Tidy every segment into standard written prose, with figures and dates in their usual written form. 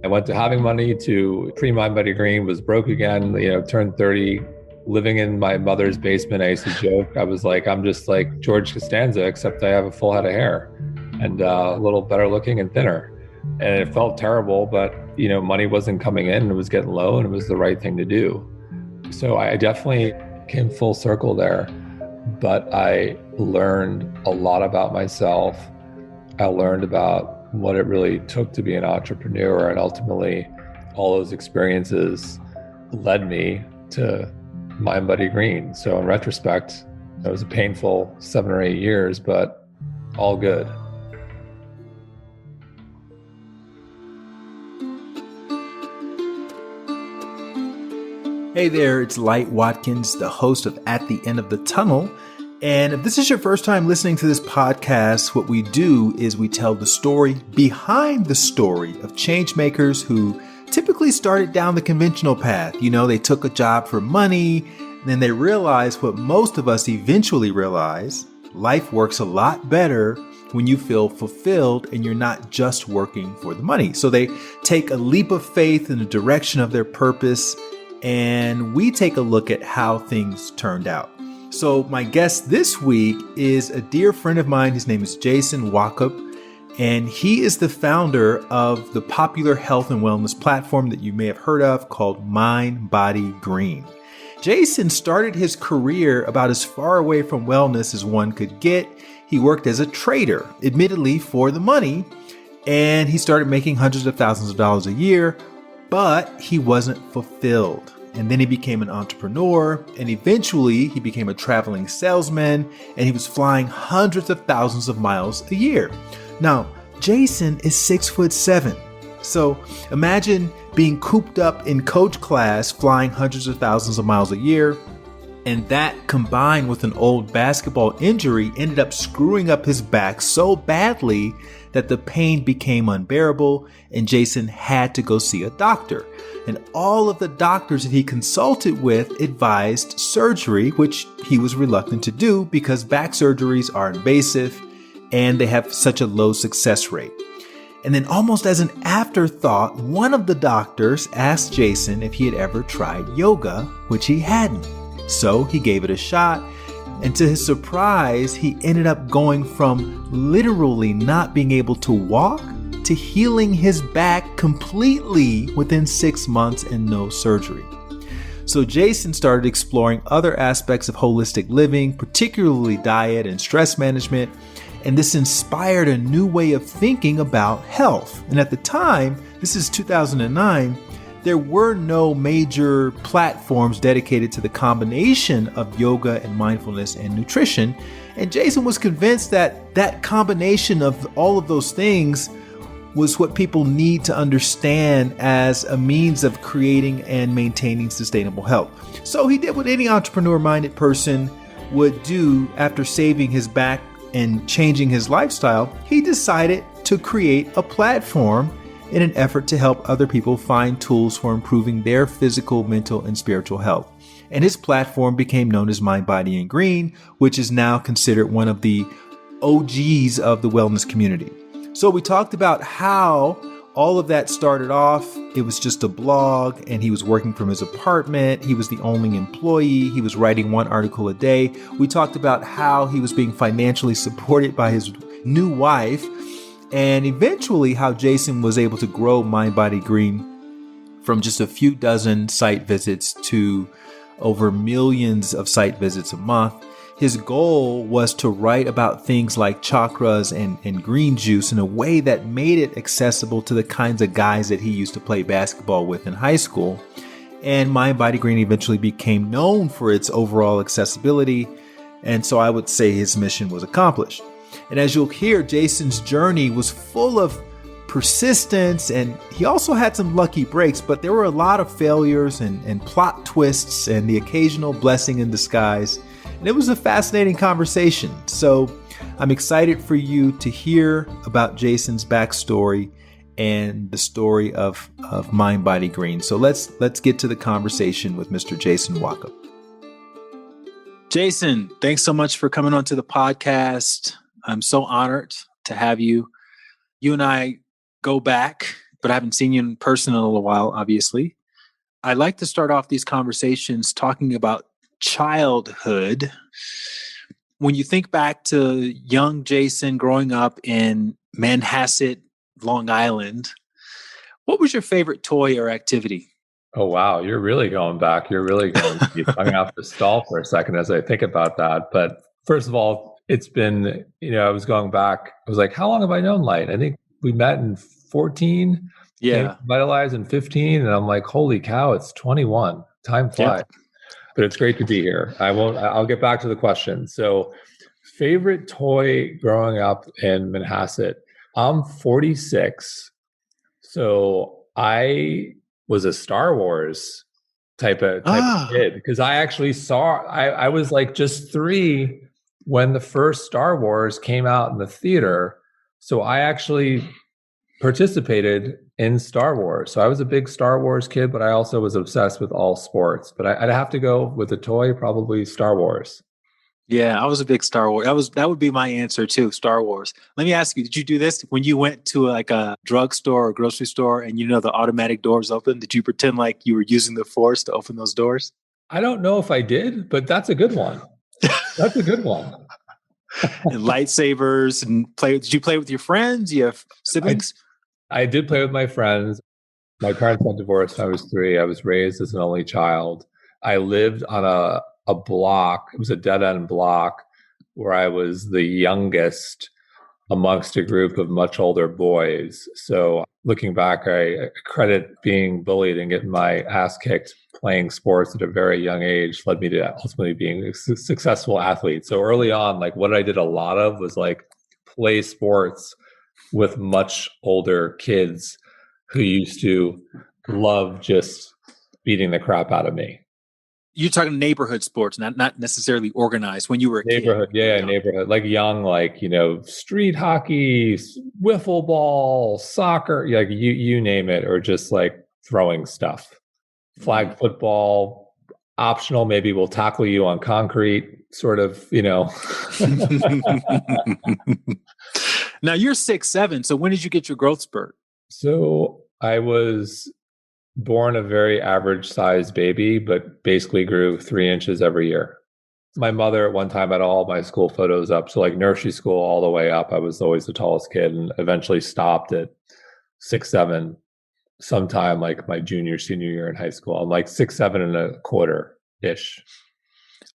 I went to having money to pre-Mind Body Green, was broke again, turned 30, living in my mother's basement. I used to joke, I was like, I'm just like George Costanza, except I have a full head of hair and a little better looking and thinner. And it felt terrible, but money wasn't coming in, it was getting low, and it was the right thing to do. So I definitely came full circle there, but I learned a lot about myself. I learned about what it really took to be an entrepreneur, and ultimately all those experiences led me to Mind Body Green. So in retrospect, it was a painful 7 or 8 years, but all good. Hey there, it's Light Watkins, the host of At the End of the Tunnel. And if this is your first time listening to this podcast, what we do is we tell the story behind the story of changemakers who typically started down the conventional path. They took a job for money, and then they realized what most of us eventually realize: life works a lot better when you feel fulfilled and you're not just working for the money. So they take a leap of faith in the direction of their purpose, and we take a look at how things turned out. So my guest this week is a dear friend of mine. His name is Jason Wachob, and he is the founder of the popular health and wellness platform that you may have heard of called Mind Body Green. Jason started his career about as far away from wellness as one could get. He worked as a trader, admittedly for the money, and he started making hundreds of thousands of dollars a year, but he wasn't fulfilled. And then he became an entrepreneur, and eventually he became a traveling salesman, and he was flying hundreds of thousands of miles a year. Now, Jason is 6'7". So imagine being cooped up in coach class, flying hundreds of thousands of miles a year. And that, combined with an old basketball injury, ended up screwing up his back so badly that the pain became unbearable, and Jason had to go see a doctor. And all of the doctors that he consulted with advised surgery, which he was reluctant to do because back surgeries are invasive and they have such a low success rate. And then, almost as an afterthought, one of the doctors asked Jason if he had ever tried yoga, which he hadn't. So he gave it a shot, and to his surprise, he ended up going from literally not being able to walk to healing his back completely within 6 months and no surgery. So Jason started exploring other aspects of holistic living, particularly diet and stress management, and this inspired a new way of thinking about health. And at the time, this is 2009, there were no major platforms dedicated to the combination of yoga and mindfulness and nutrition. And Jason was convinced that that combination of all of those things was what people need to understand as a means of creating and maintaining sustainable health. So he did what any entrepreneur-minded person would do after saving his back and changing his lifestyle. He decided to create a platform in an effort to help other people find tools for improving their physical, mental, and spiritual health. And his platform became known as Mind, Body, and Green, which is now considered one of the OGs of the wellness community. So we talked about how all of that started off. It was just a blog, and he was working from his apartment. He was the only employee. He was writing one article a day. We talked about how he was being financially supported by his new wife, and eventually how Jason was able to grow Mind Body Green from just a few dozen site visits to over millions of site visits a month. His goal was to write about things like chakras and green juice in a way that made it accessible to the kinds of guys that he used to play basketball with in high school. And Mind Body Green eventually became known for its overall accessibility. And so I would say his mission was accomplished. And as you'll hear, Jason's journey was full of persistence, and he also had some lucky breaks, but there were a lot of failures and plot twists and the occasional blessing in disguise. And it was a fascinating conversation. So I'm excited for you to hear about Jason's backstory and the story of Mind Body Green. So let's get to the conversation with Mr. Jason Wachob. Jason, thanks so much for coming onto the podcast. I'm so honored to have you. You and I go back but I haven't seen you in person in a little while, obviously. I like to start off these conversations talking about childhood. When you think back to young Jason growing up in Manhasset, Long Island, what was your favorite toy or activity? Oh, wow. You're really going back. You're really going, you hung off the stall for a second as I think about that. But first of all, it's been, I was going back. I was like, how long have I known Light? I think we met in 14, came Yeah. to Vitalize in 15. And I'm like, holy cow, it's 21. Time flies. Yep. But it's great to be here. I'll get back to the question. So, favorite toy growing up in Manhasset. I'm 46. So I was a Star Wars type of kid because I actually saw I was like just 3 when the first Star Wars came out in the theater. So I actually participated in Star Wars. So I was a big Star Wars kid, but I also was obsessed with all sports. But I'd have to go with a toy, probably Star Wars. Yeah, I was a big Star Wars. That would be my answer too, Star Wars. Let me ask you, did you do this when you went to like a drugstore or grocery store and the automatic doors open? Did you pretend like you were using the force to open those doors? I don't know if I did, but that's a good one. That's a good one. And lightsabers and play. Did you play with your friends? You have siblings? I did play with my friends. My parents got divorced when I was 3. I was raised as an only child. I lived on a block. It was a dead end block where I was the youngest amongst a group of much older boys. So looking back, I credit being bullied and getting my ass kicked playing sports at a very young age led me to ultimately being a successful athlete. So early on, like what I did a lot of was like play sports with much older kids who used to love just beating the crap out of me. You're talking neighborhood sports, not necessarily organized when you were a neighborhood, kid. yeah, neighborhood, like young, like street hockey, wiffle ball, soccer, like you name it, or just like throwing stuff, flag football, optional. Maybe we'll tackle you on concrete, sort of. Now you're 6'7", so when did you get your growth spurt? So I was born a very average sized baby, but basically grew 3 inches every year. My mother at one time had all my school photos up. So like nursery school all the way up, I was always the tallest kid and eventually stopped at 6'7", sometime like my senior year in high school. I'm like 6'7.25"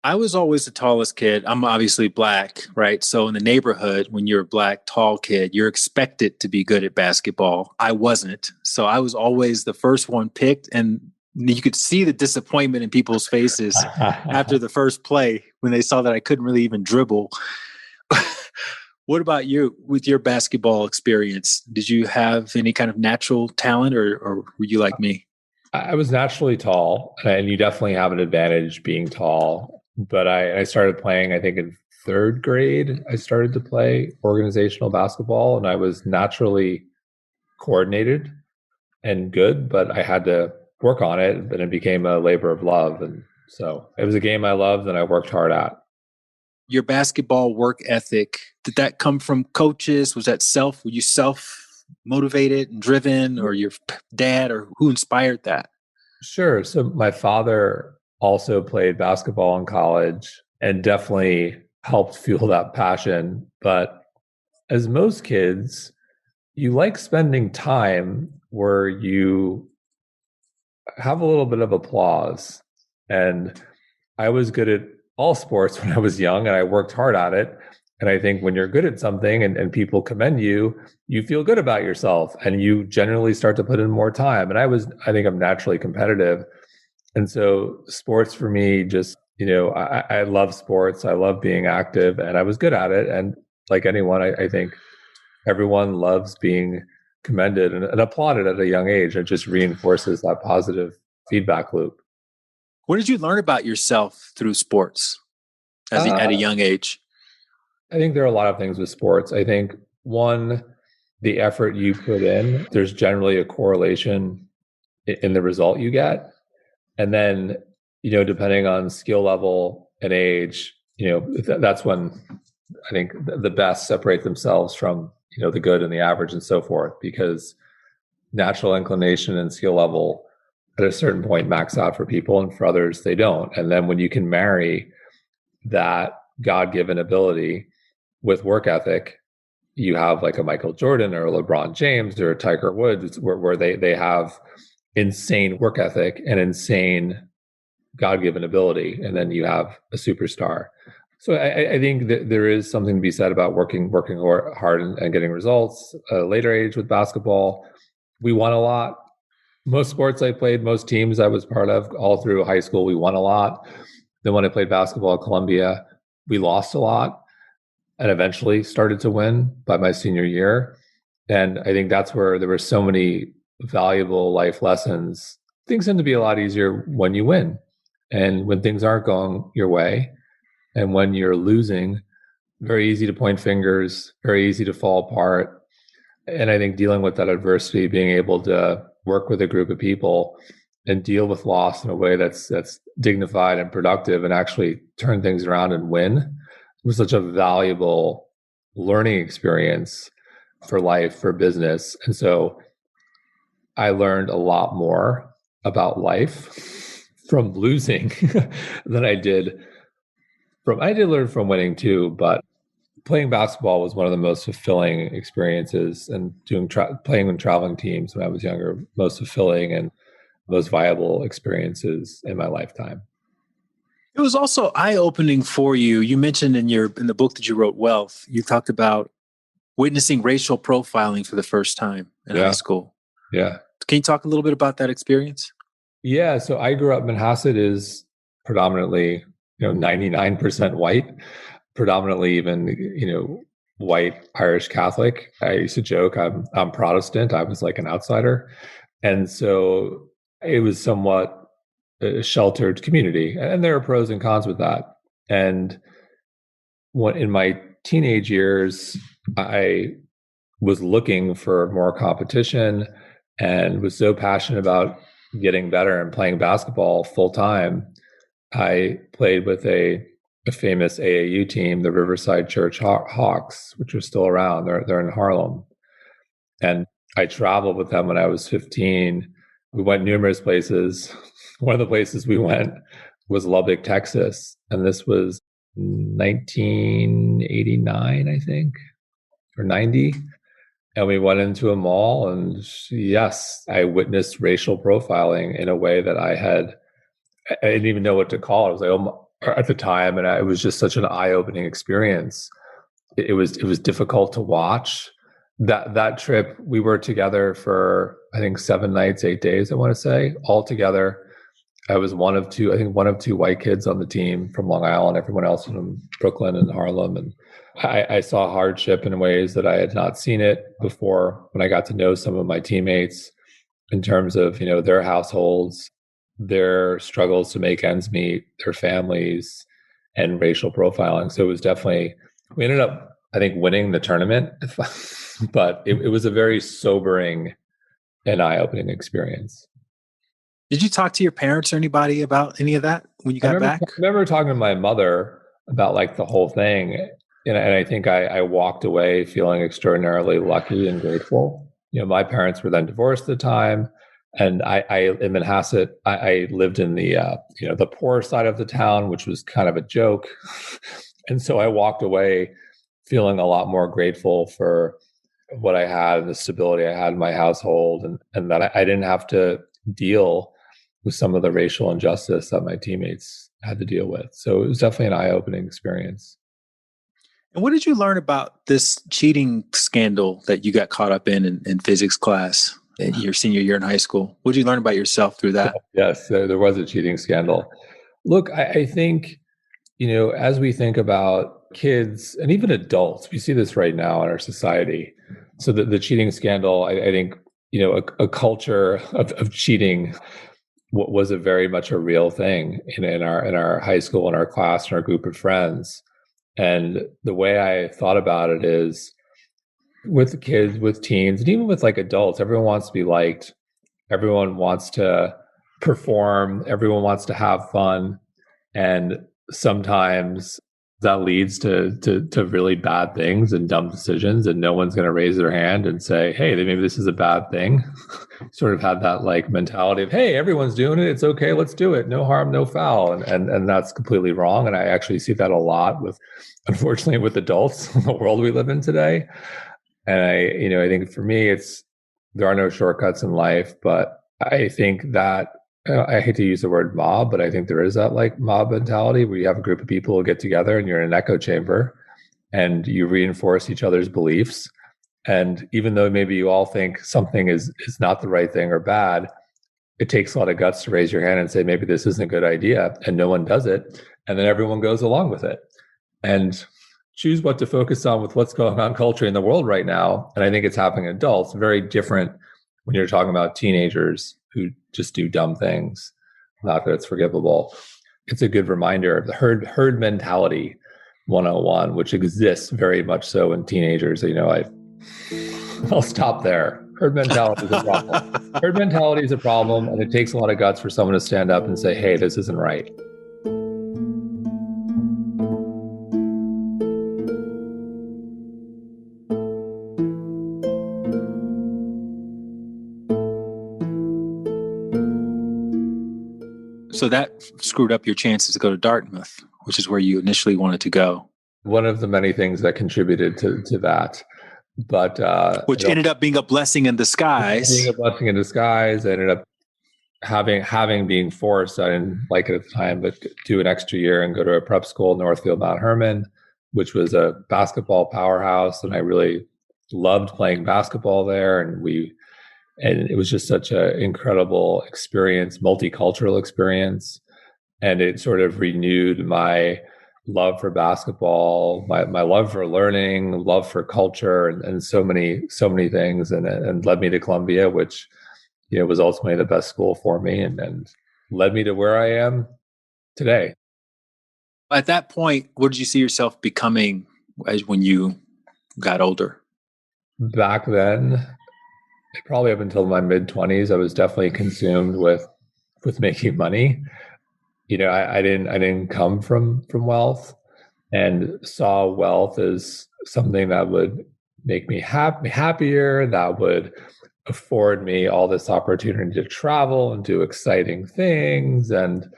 I was always the tallest kid. I'm obviously black, right? So in the neighborhood, when you're a black, tall kid, you're expected to be good at basketball. I wasn't. So I was always the first one picked. And you could see the disappointment in people's faces after the first play when they saw that I couldn't really even dribble. What about you with your basketball experience? Did you have any kind of natural talent or were you like me? I was naturally tall, and you definitely have an advantage being tall. But I started playing, I think in 3rd grade, I started to play organizational basketball, and I was naturally coordinated and good, but I had to work on it, and it became a labor of love. And so it was a game I loved and I worked hard at. Your basketball work ethic, did that come from coaches? Was that were you self motivated and driven, or your dad, or who inspired that? Sure. So my father also played basketball in college and definitely helped fuel that passion. But as most kids, you like spending time where you have a little bit of applause. And I was good at all sports when I was young and I worked hard at it. And I think when you're good at something and people commend you, you feel good about yourself and you generally start to put in more time. And I think I'm naturally competitive. And so sports for me, just, I love sports. I love being active and I was good at it. And like anyone, I think everyone loves being commended and applauded at a young age. It just reinforces that positive feedback loop. What did you learn about yourself through sports at a young age? I think there are a lot of things with sports. I think one, the effort you put in, there's generally a correlation in the result you get. And then, depending on skill level and age, that's when I think the best separate themselves from, the good and the average and so forth, because natural inclination and skill level at a certain point max out for people, and for others, they don't. And then when you can marry that God-given ability with work ethic, you have like a Michael Jordan or a LeBron James or a Tiger Woods, where they have insane work ethic and insane God-given ability, and then you have a superstar. So I think that there is something to be said about working hard and getting results. Later age with basketball, we won a lot. Most sports I played, most teams I was part of, all through high school, we won a lot. Then when I played basketball at Columbia, we lost a lot and eventually started to win by my senior year. And I think that's where there were so many valuable life lessons. Things tend to be a lot easier when you win. And when things aren't going your way, and when you're losing, very easy to point fingers, very easy to fall apart. And I think dealing with that adversity, being able to work with a group of people and deal with loss in a way that's dignified and productive, and actually turn things around and win, was such a valuable learning experience for life, for business. And so I learned a lot more about life from losing than I did learn from winning too, but playing basketball was one of the most fulfilling experiences, and playing with traveling teams when I was younger, most fulfilling and most viable experiences in my lifetime. It was also eye-opening for you. You mentioned in the book that you wrote, Wealth, you talked about witnessing racial profiling for the first time in high school. Yeah. Can you talk a little bit about that experience? Yeah. So I grew up, Manhasset is predominantly, 99% white, predominantly even, white Irish Catholic. I used to joke I'm Protestant. I was like an outsider. And so it was somewhat a sheltered community. And there are pros and cons with that. And in my teenage years, I was looking for more competition and was so passionate about getting better and playing basketball full time. I played with a famous AAU team, the Riverside Church Hawks, which are still around. They're in Harlem. And I traveled with them when I was 15. We went numerous places. One of the places we went was Lubbock, Texas. And this was 1989, I think, or 90. And we went into a mall, and yes, I witnessed racial profiling in a way that I didn't even know what to call it. I was like, at the time, and it was just such an eye-opening experience. It was difficult to watch. That trip, we were together for, I think, 7 nights, 8 days, I want to say, all together. I was one of two white kids on the team from Long Island, everyone else from Brooklyn and Harlem. And I saw hardship in ways that I had not seen it before when I got to know some of my teammates in terms of, their households, their struggles to make ends meet, their families, and racial profiling. So it was definitely, we ended up, I think, winning the tournament, but it was a very sobering and eye-opening experience. Did you talk to your parents or anybody about any of that when you got back? I remember talking to my mother about like the whole thing. And I think I walked away feeling extraordinarily lucky and grateful. My parents were then divorced at the time. And I in Manhasset, I lived in the the poor side of the town, which was kind of a joke. And so I walked away feeling a lot more grateful for what I had and the stability I had in my household, and that I didn't have to deal with some of the racial injustice that my teammates had to deal with. So it was definitely an eye-opening experience. And what did you learn about this cheating scandal that you got caught up in physics class in your senior year in high school? What did you learn about yourself through that? Yes, there was a cheating scandal. Look, I think, as we think about kids and even adults, we see this right now in our society. So the cheating scandal, I think, a culture of cheating was very much a real thing in our high school, in our class, in our group of friends. And the way I thought about it is, with the kids, with teens, and even with like adults, everyone wants to be liked. Everyone wants to perform. Everyone wants to have fun. And sometimes that leads to really bad things and dumb decisions, and no one's going to raise their hand and say, hey, maybe this is a bad thing. Sort of had that like mentality of, hey, everyone's doing it, it's okay, let's do it, no harm, no foul. And that's completely wrong. And I actually see that a lot with, unfortunately, with adults in the world we live in today. And I think for me, there are no shortcuts in life, but I think that I hate to use the word mob, but I think there is that like mob mentality where you have a group of people who get together and you're in an echo chamber and you reinforce each other's beliefs. And even though maybe you all think something is not the right thing or bad, it takes a lot of guts to raise your hand and say, maybe this isn't a good idea, and no one does it. And then everyone goes along with it and choose what to focus on with what's going on culturally in the world right now. And I think it's happening in adults, very different when you're talking about teenagers who just do dumb things. Not that it's forgivable. It's a good reminder of the herd mentality 101, which exists very much so in teenagers. I'll stop there. Herd mentality is a problem. Herd mentality is a problem, and it takes a lot of guts for someone to stand up and say, hey, this isn't right. So that screwed up your chances to go to Dartmouth, which is where you initially wanted to go. One of the many things that contributed to that. But which ended up being a blessing in disguise. Being a blessing in disguise. I ended up having being forced, I didn't like it at the time, but do an extra year and go to a prep school in Northfield, Mount Hermon, which was a basketball powerhouse. And I really loved playing basketball there. And it was just such an incredible experience, multicultural experience. And it sort of renewed my love for basketball, my love for learning, love for culture, and so many things, and led me to Columbia, which was ultimately the best school for me, and led me to where I am today. At that point, what did you see yourself becoming when you got older? Back then, probably up until my mid-20s, I was definitely consumed with making money. I didn't come from wealth, and saw wealth as something that would make me happier, that would afford me all this opportunity to travel and do exciting things. And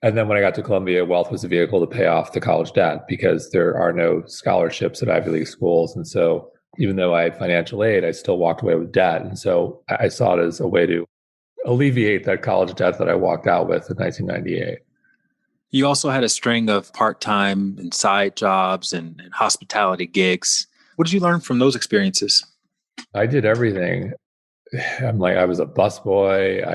then when I got to Columbia, wealth was a vehicle to pay off the college debt because there are no scholarships at Ivy League schools. And so even though I had financial aid, I still walked away with debt. And so I saw it as a way to alleviate that college debt that I walked out with in 1998. You also had a string of part-time and side jobs and hospitality gigs. What did you learn from those experiences? I did everything. I was a busboy.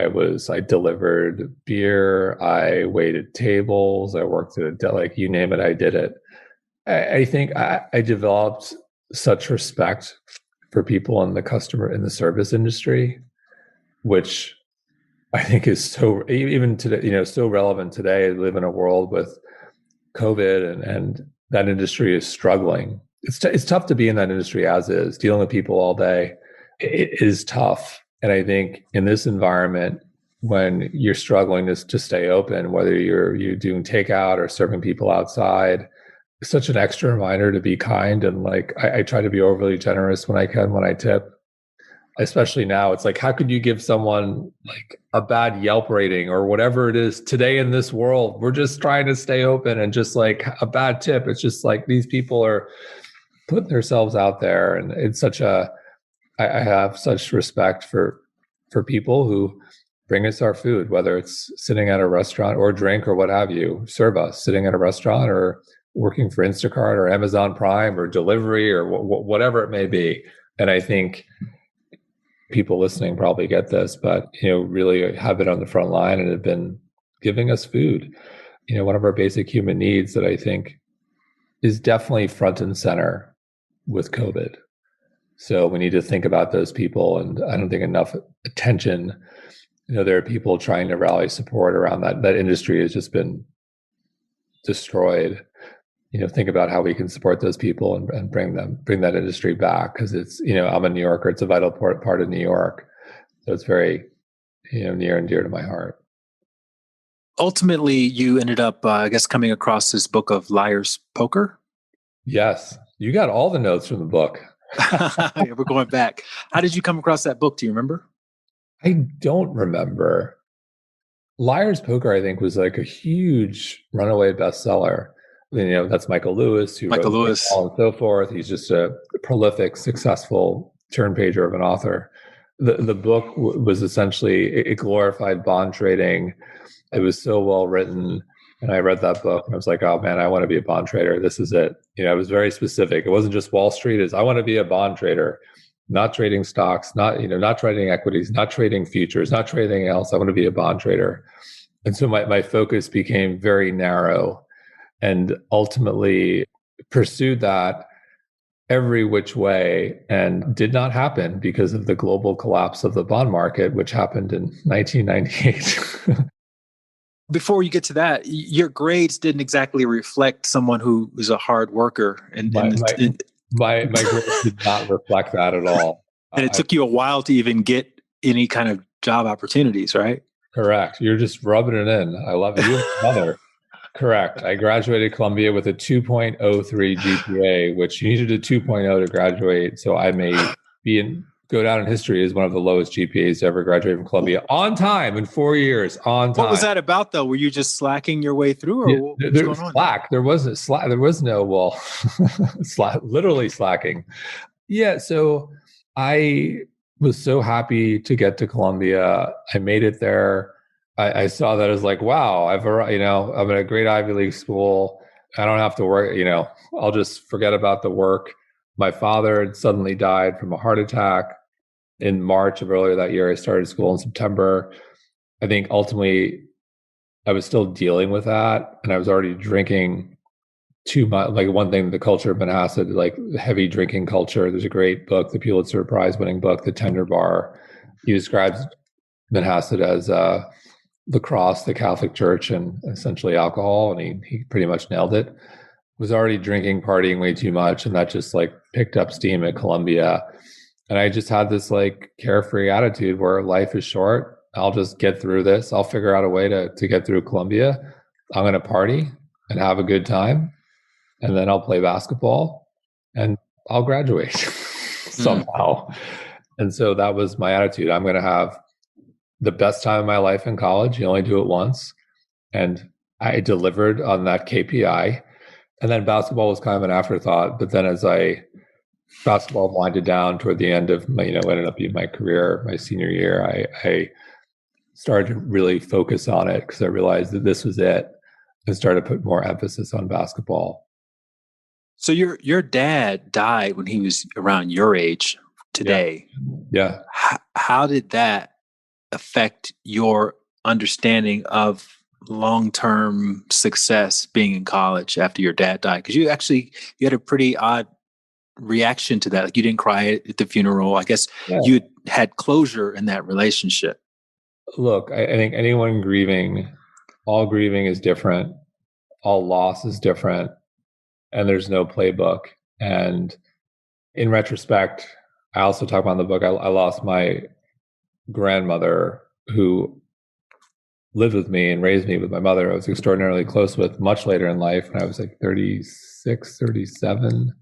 I delivered beer. I waited tables. I worked at you name it, I did it. I think I developed such respect for people in the service industry, which I think is so, even today, so relevant today. We live in a world with COVID and that industry is struggling. It's tough to be in that industry as is, dealing with people all day. It is tough. And I think in this environment, when you're struggling to stay open, whether you're doing takeout or serving people outside, it's such an extra reminder to be kind. And I try to be overly generous when I can, when I tip. Especially now, it's like, how could you give someone like a bad Yelp rating or whatever it is today in this world? We're just trying to stay open, and just like a bad tip. It's just like these people are putting themselves out there. And it's I have such respect for people who bring us our food, whether it's sitting at a restaurant or drink or what have you, serve us sitting at a restaurant or working for Instacart or Amazon Prime or delivery or whatever it may be. And I think people listening probably get this, but really have been on the front line and have been giving us food. One of our basic human needs that I think is definitely front and center with COVID. So we need to think about those people, and I don't think enough attention. There are people trying to rally support around that. That industry has just been destroyed. Think about how we can support those people and bring that industry back, because it's, I'm a New Yorker. It's a vital part of New York. So it's very, near and dear to my heart. ultimately, you ended up, I guess, coming across this book of Liar's Poker. Yes. You got all the notes from the book. Yeah, we're going back. How did you come across that book? Do you remember? I don't remember. Liar's Poker, I think, was like a huge runaway bestseller. That's Michael Lewis, who Michael wrote Lewis. All and so forth. He's just a prolific, successful turn pager of an author. The book was essentially, it glorified bond trading. It was so well written. And I read that book and I was like, oh man, I want to be a bond trader. This is it. It was very specific. It wasn't just Wall Street. It's I want to be a bond trader, not trading stocks, not trading equities, not trading futures, not trading anything else. I want to be a bond trader. And so my focus became very narrow and ultimately pursued that every which way and did not happen because of the global collapse of the bond market, which happened in 1998. Before you get to that, your grades didn't exactly reflect someone who was a hard worker. My grades did not reflect that at all. And it took you a while to even get any kind of job opportunities, right? Correct. You're just rubbing it in. I love it. You have mother. Correct. I graduated Columbia with a 2.03 GPA, which you needed a 2.0 to graduate. So I may go down in history as one of the lowest GPAs to ever graduate from Columbia on time in 4 years. On time. What was that about, though? Were you just slacking your way through, or what was going on? Slack. There wasn't slack. There was no literally slacking. Yeah. So I was so happy to get to Columbia. I made it there. I saw that as like, wow, I'm in a great Ivy League school. I don't have to work, I'll just forget about the work. My father had suddenly died from a heart attack in March of earlier that year. I started school in September. I think ultimately I was still dealing with that, and I was already drinking too much. Like one thing, the culture of Manhasset, like heavy drinking culture. There's a great book, the Pulitzer Prize winning book, The Tender Bar. He describes Manhasset as lacrosse, the Catholic Church, and essentially alcohol. And he pretty much nailed it. Was already drinking, partying way too much, and that just like picked up steam at Columbia. And I just had this like carefree attitude where life is short. I'll just get through this. I'll figure out a way to get through Columbia. I'm going to party and have a good time. And then I'll play basketball and I'll graduate somehow. And so that was my attitude. I'm going to have the best time of my life in college. You only do it once. And I delivered on that KPI. And then basketball was kind of an afterthought. But then as basketball winded down toward the end of my, ended up being my career, my senior year, I started to really focus on it because I realized that this was it and started to put more emphasis on basketball. So your dad died when he was around your age today. Yeah. How did that affect your understanding of long-term success being in college after your dad died? Because you had a pretty odd reaction to that. Like you didn't cry at the funeral. I guess you had closure in that relationship. Look, I think anyone grieving, all grieving is different. All loss is different. And there's no playbook. And in retrospect, I also talk about in the book, I lost my grandmother who lived with me and raised me with my mother. I was extraordinarily close with much later in life when I was like 36, 37.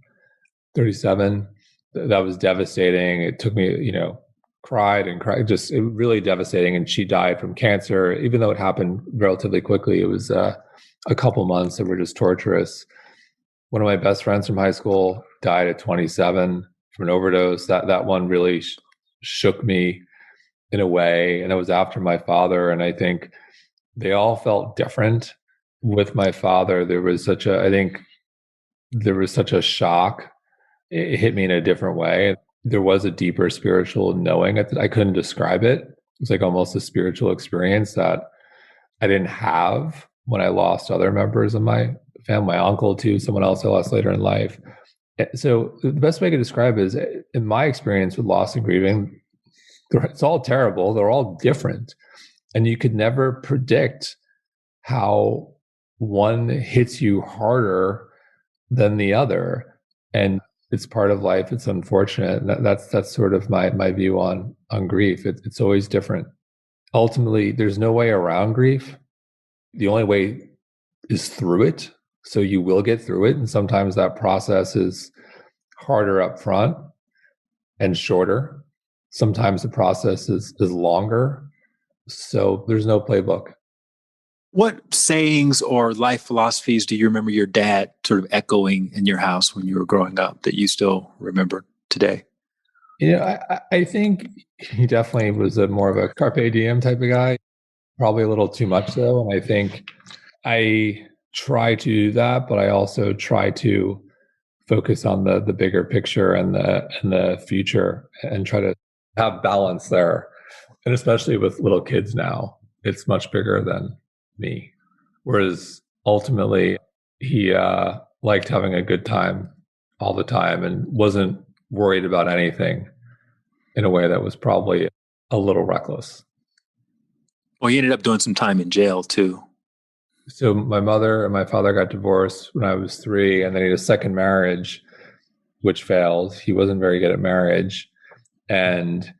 That was devastating. It took me, cried, just really devastating. And she died from cancer. Even though it happened relatively quickly, it was a couple months that were just torturous. One of my best friends from high school died at 27 from an overdose. That one really shook me in a way. And it was after my father. And I think they all felt different. With my father, there was such a shock. It hit me in a different way. There was a deeper spiritual knowing. I couldn't describe it. It was like almost a spiritual experience that I didn't have when I lost other members of my family, my uncle too, someone else I lost later in life. So the best way I could describe it is, in my experience with loss and grieving, it's all terrible. They're all different. And you could never predict how one hits you harder than the other. And it's part of life. It's unfortunate. That's sort of my view on grief. It's always different. Ultimately, there's no way around grief. the only way is through it. So you will get through it. And sometimes that process is harder up front and shorter. Sometimes the process is longer. So there's no playbook. What sayings or life philosophies do you remember your dad sort of echoing in your house when you were growing up that you still remember today? I think he definitely was a more of a carpe diem type of guy, probably a little too much so. And I think I try to do that, but I also try to focus on the bigger picture and the future and try to have balance there. And especially with little kids now, it's much bigger than me. Whereas ultimately, he liked having a good time all the time and wasn't worried about anything in a way that was probably a little reckless. Well, you ended up doing some time in jail too. So my mother and my father got divorced when I was 3, and then he had a second marriage, which failed. He wasn't very good at marriage and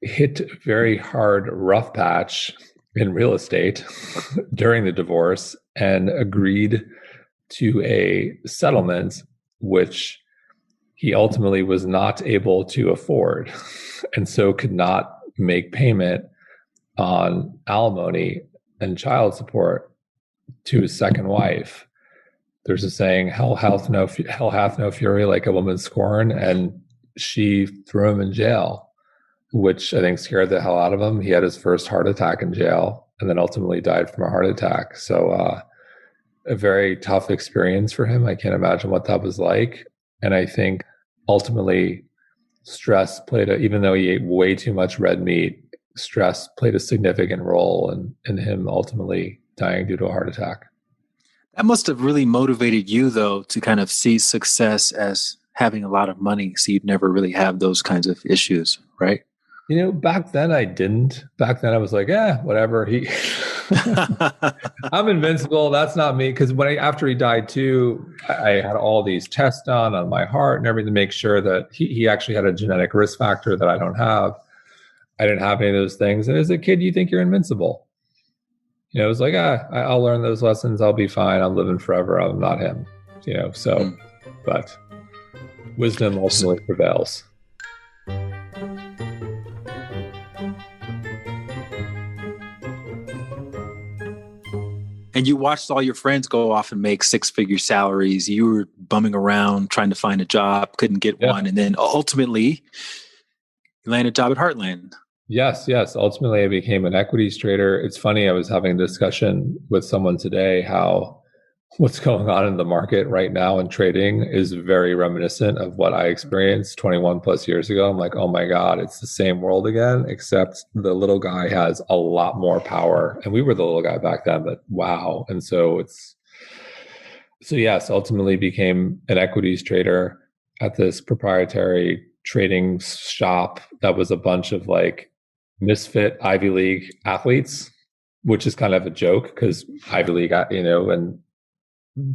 hit a very hard rough patch in real estate during the divorce and agreed to a settlement, which he ultimately was not able to afford and so could not make payment on alimony and child support to his second wife. There's a saying, hell hath no fury like a woman scorn, and she threw him in jail, which I think scared the hell out of him. He had his first heart attack in jail and then ultimately died from a heart attack. So a very tough experience for him. I can't imagine what that was like. And I think ultimately stress played even though he ate way too much red meat, stress played a significant role in him ultimately dying due to a heart attack. That must have really motivated you, though, to kind of see success as having a lot of money, so you'd never really have those kinds of issues, right? Back then I didn't. Back then I was like, whatever. I'm invincible. That's not me. Because after he died too, I had all these tests done on my heart and everything to make sure that he actually had a genetic risk factor that I don't have. I didn't have any of those things. And as a kid, you think you're invincible. It was like, I'll learn those lessons. I'll be fine. I'm living forever. I'm not him. But wisdom ultimately prevails. And you watched all your friends go off and make 6-figure salaries. You were bumming around trying to find a job, couldn't get one. And then ultimately, you landed a job at Heartland. Yes. Ultimately, I became an equities trader. It's funny, I was having a discussion with someone today how what's going on in the market right now in trading is very reminiscent of what I experienced 21 plus years ago. I'm like, oh my God, it's the same world again, except the little guy has a lot more power. And we were the little guy back then, but wow. And so yes, ultimately became an equities trader at this proprietary trading shop that was a bunch of like misfit Ivy League athletes, which is kind of a joke because Ivy League, and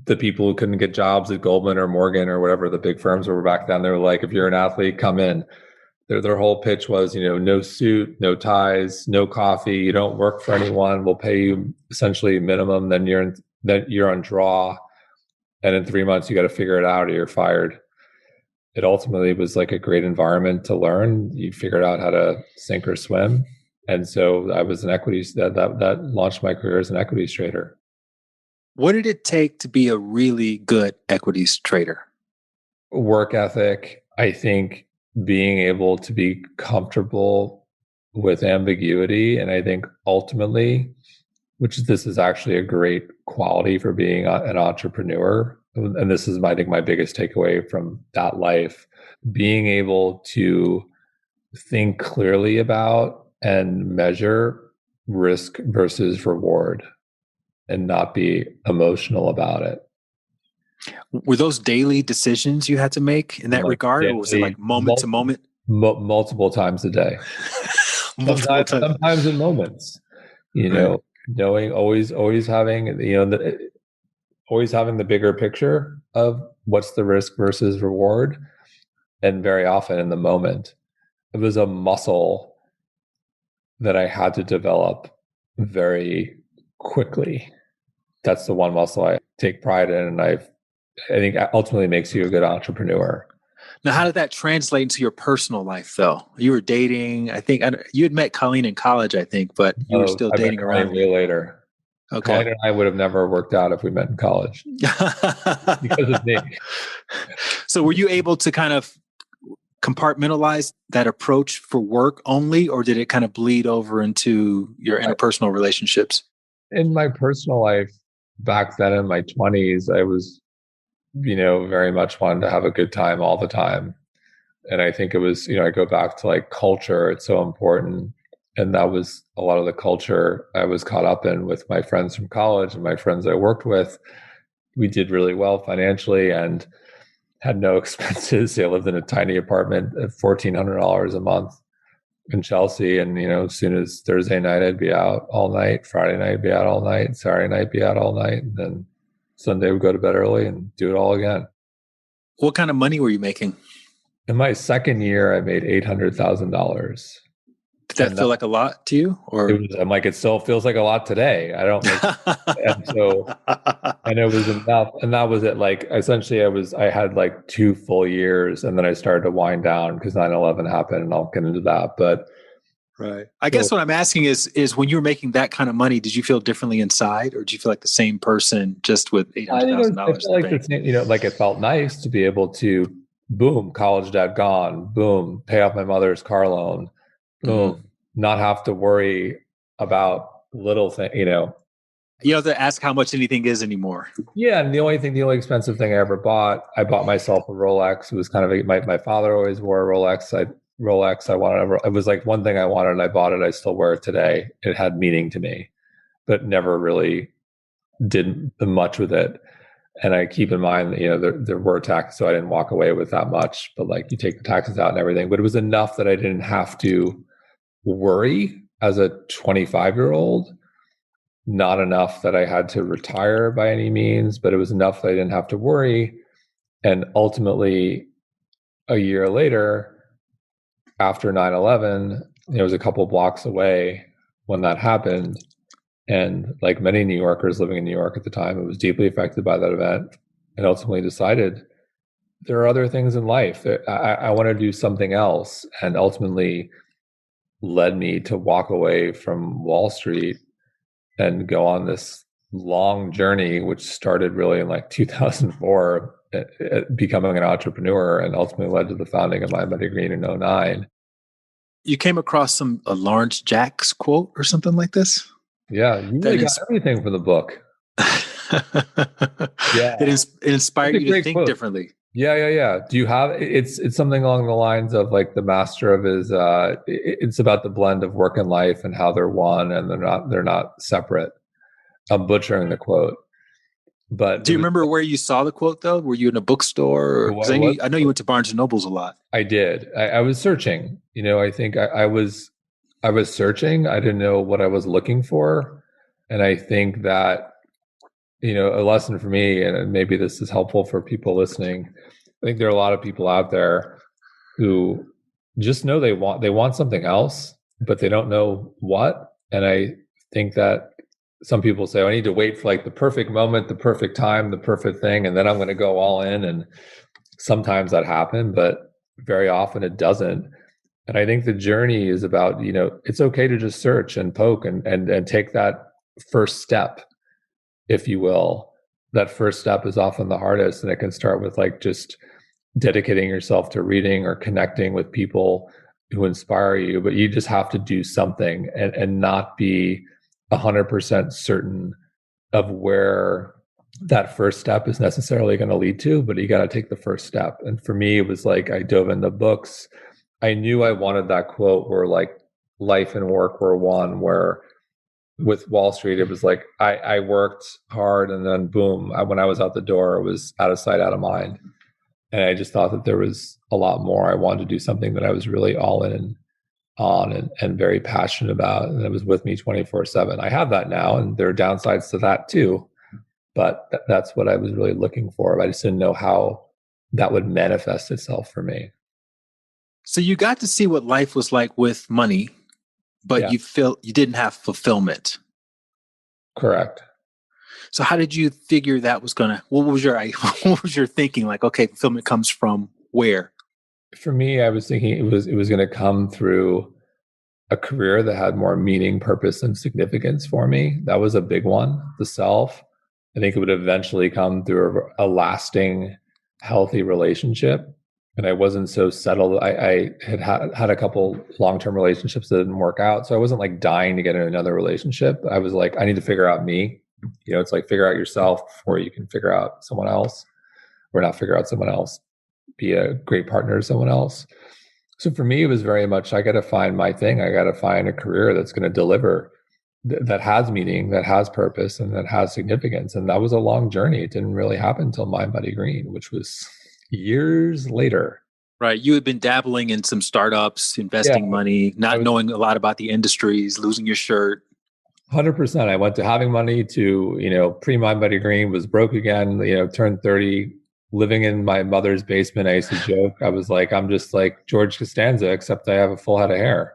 the people who couldn't get jobs at Goldman or Morgan or whatever the big firms were back then, they were like, if you're an athlete, come in. Their whole pitch was, no suit, no ties, no coffee. You don't work for anyone. We'll pay you essentially minimum. Then you're on draw. And in 3 months, you got to figure it out or you're fired. It ultimately was like a great environment to learn. You figured out how to sink or swim. And so I was an equities that launched my career as an equities trader. What did it take to be a really good equities trader? Work ethic. I think being able to be comfortable with ambiguity. And I think ultimately, this is actually a great quality for being an entrepreneur. And this is, I think, my biggest takeaway from that life, being able to think clearly about and measure risk versus reward and not be emotional about it. Were those daily decisions you had to make in that regard? Or was it like moment to moment? Multiple times a day. Sometimes in moments, Right. knowing always having, always having the bigger picture of what's the risk versus reward. And very often in the moment, it was a muscle that I had to develop very quickly. that's the one muscle I take pride in. And I think ultimately makes you a good entrepreneur. Now, how did that translate into your personal life, though? You were dating, I think, you had met Colleen in college, I think, but you were still I met dating Colleen around. way later. Okay. Colleen and I would have never worked out if we met in college because of me. So were you able to kind of compartmentalize that approach for work only, or did it kind of bleed over into your interpersonal relationships? In my personal life, back then in my 20s, I was, very much wanted to have a good time all the time. And I think it was, I go back to like culture, it's so important. And that was a lot of the culture I was caught up in with my friends from college and my friends I worked with. We did really well financially and had no expenses. I lived in a tiny apartment at $1,400 a month in Chelsea. And, as soon as Thursday night, I'd be out all night. Friday night, I'd be out all night. Saturday night, be out all night. And then Sunday, we'd go to bed early and do it all again. What kind of money were you making? In my second year, I made $800,000. Did that feel like a lot to you? Or I'm like, it still feels like a lot today. I don't make, and it was enough. And that was it. Like, essentially I had like 2 full years and then I started to wind down because 9/11 happened, and I'll get into that. But right. I guess what I'm asking is when you were making that kind of money, did you feel differently inside, or did you feel like the same person just with $800,000? Like the same, like it felt nice to be able to, boom, college debt gone, boom, pay off my mother's car loan, boom, not have to worry about little things, You don't have to ask how much anything is anymore. Yeah, and the only expensive thing I ever bought, I bought myself a Rolex. It was kind of my father always wore a Rolex. It was like one thing I wanted, and I bought it. I still wear it today. It had meaning to me, but never really did much with it. And I keep in mind that, there were taxes, so I didn't walk away with that much, but like you take the taxes out and everything. But it was enough that I didn't have to worry as a 25-year-old. Not enough that I had to retire by any means, but it was enough that I didn't have to worry. And ultimately, a year later, after 9/11, it was a couple blocks away when that happened. And like many New Yorkers living in New York at the time, it was deeply affected by that event, and ultimately decided there are other things in life. I want to do something else, and ultimately led me to walk away from Wall Street and go on this long journey, which started really in like 2004, becoming an entrepreneur, and ultimately led to the founding of Mind Body Green in 2009. You came across a Lawrence Jacks quote or something like this? Yeah, you really got everything from the book. Yeah, it inspired you to think differently. Yeah. Do you have it's something along the lines of like the master of his? It's about the blend of work and life and how they're one and they're not separate. I'm butchering the quote, but do you remember where you saw the quote though? Were you in a bookstore? Because I know you went to Barnes and Nobles a lot. I did. I was searching. I think I was searching. I didn't know what I was looking for, and I think that a lesson for me, and maybe this is helpful for people listening. I think there are a lot of people out there who just know they want something else, but they don't know what. And I think that some people say, I need to wait for like the perfect moment, the perfect time, the perfect thing, and then I'm going to go all in. And sometimes that happens, but very often it doesn't. And I think the journey is about, it's okay to just search and poke and take that first step, if you will. That first step is often the hardest, and it can start with like just dedicating yourself to reading or connecting with people who inspire you, but you just have to do something and not be 100% certain of where that first step is necessarily going to lead to, but you got to take the first step. And for me, it was like I dove into books. I knew I wanted that quote where like life and work were one, where with Wall Street, it was like I worked hard and then boom, when I was out the door, it was out of sight, out of mind. And I just thought that there was a lot more. I wanted to do something that I was really all in on and very passionate about. And it was with me 24/7. I have that now, and there are downsides to that too. But that's what I was really looking for. I just didn't know how that would manifest itself for me. So you got to see what life was like with money, but you didn't have fulfillment. Correct. So how did you figure that was gonna? What was your what was your thinking? Like, okay, fulfillment comes from where? For me, I was thinking it was going to come through a career that had more meaning, purpose, and significance for me. That was a big one. The self. I think it would eventually come through a lasting, healthy relationship. And I wasn't so settled. I had a couple long-term relationships that didn't work out. So I wasn't like dying to get in another relationship. I was like, I need to figure out me. It's like figure out yourself before you can figure out someone else, or not figure out someone else, be a great partner to someone else. So for me, it was very much, I got to find my thing. I got to find a career that's going to deliver, that has meaning, that has purpose, and that has significance. And that was a long journey. It didn't really happen until Mind Body Green, which was years later. Right. You had been dabbling in some startups, Yeah, investing money, not knowing a lot about the industries, losing your shirt. 100%. I went to having money to, pre-Mind Body Green, was broke again, turned 30, living in my mother's basement. I used to joke. I was like, I'm just like George Costanza, except I have a full head of hair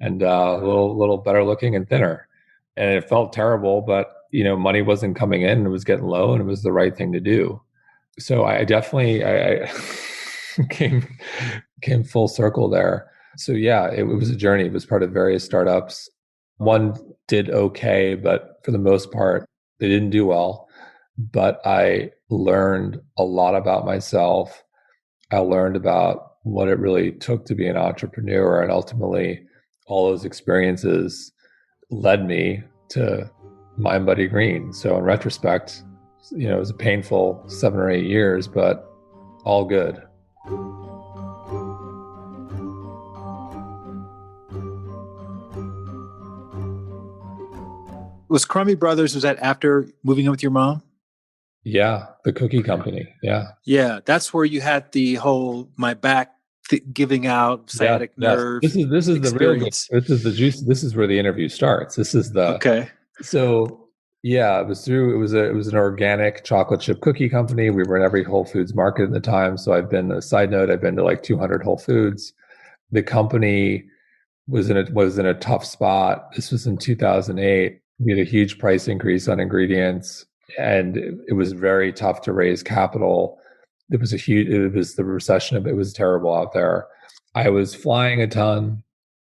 and a little better looking and thinner. And it felt terrible, but money wasn't coming in, it was getting low, and it was the right thing to do. So I definitely I came full circle there. So yeah, it was a journey. It was part of various startups. One did okay, but for the most part, they didn't do well. But I learned a lot about myself. I learned about what it really took to be an entrepreneur, and ultimately, all those experiences led me to Mind Body Green. So in retrospect, it was a painful 7 or 8 years, but all good. Was Crummy Brothers, was that after moving in with your mom? Yeah, the cookie company. Yeah. Yeah, that's where you had the whole my back giving out, sciatic Yes. nerve This is the real good. experience. This is the juice. This is where the interview starts. This is the Okay. So yeah, it was an organic chocolate chip cookie company. We were in every Whole Foods market at the time. So I've been, a side note, I've been to like 200 Whole Foods. The company was in a tough spot. This was in 2008. We had a huge price increase on ingredients, and it was very tough to raise capital. It was the recession. It was terrible out there. I was flying a ton.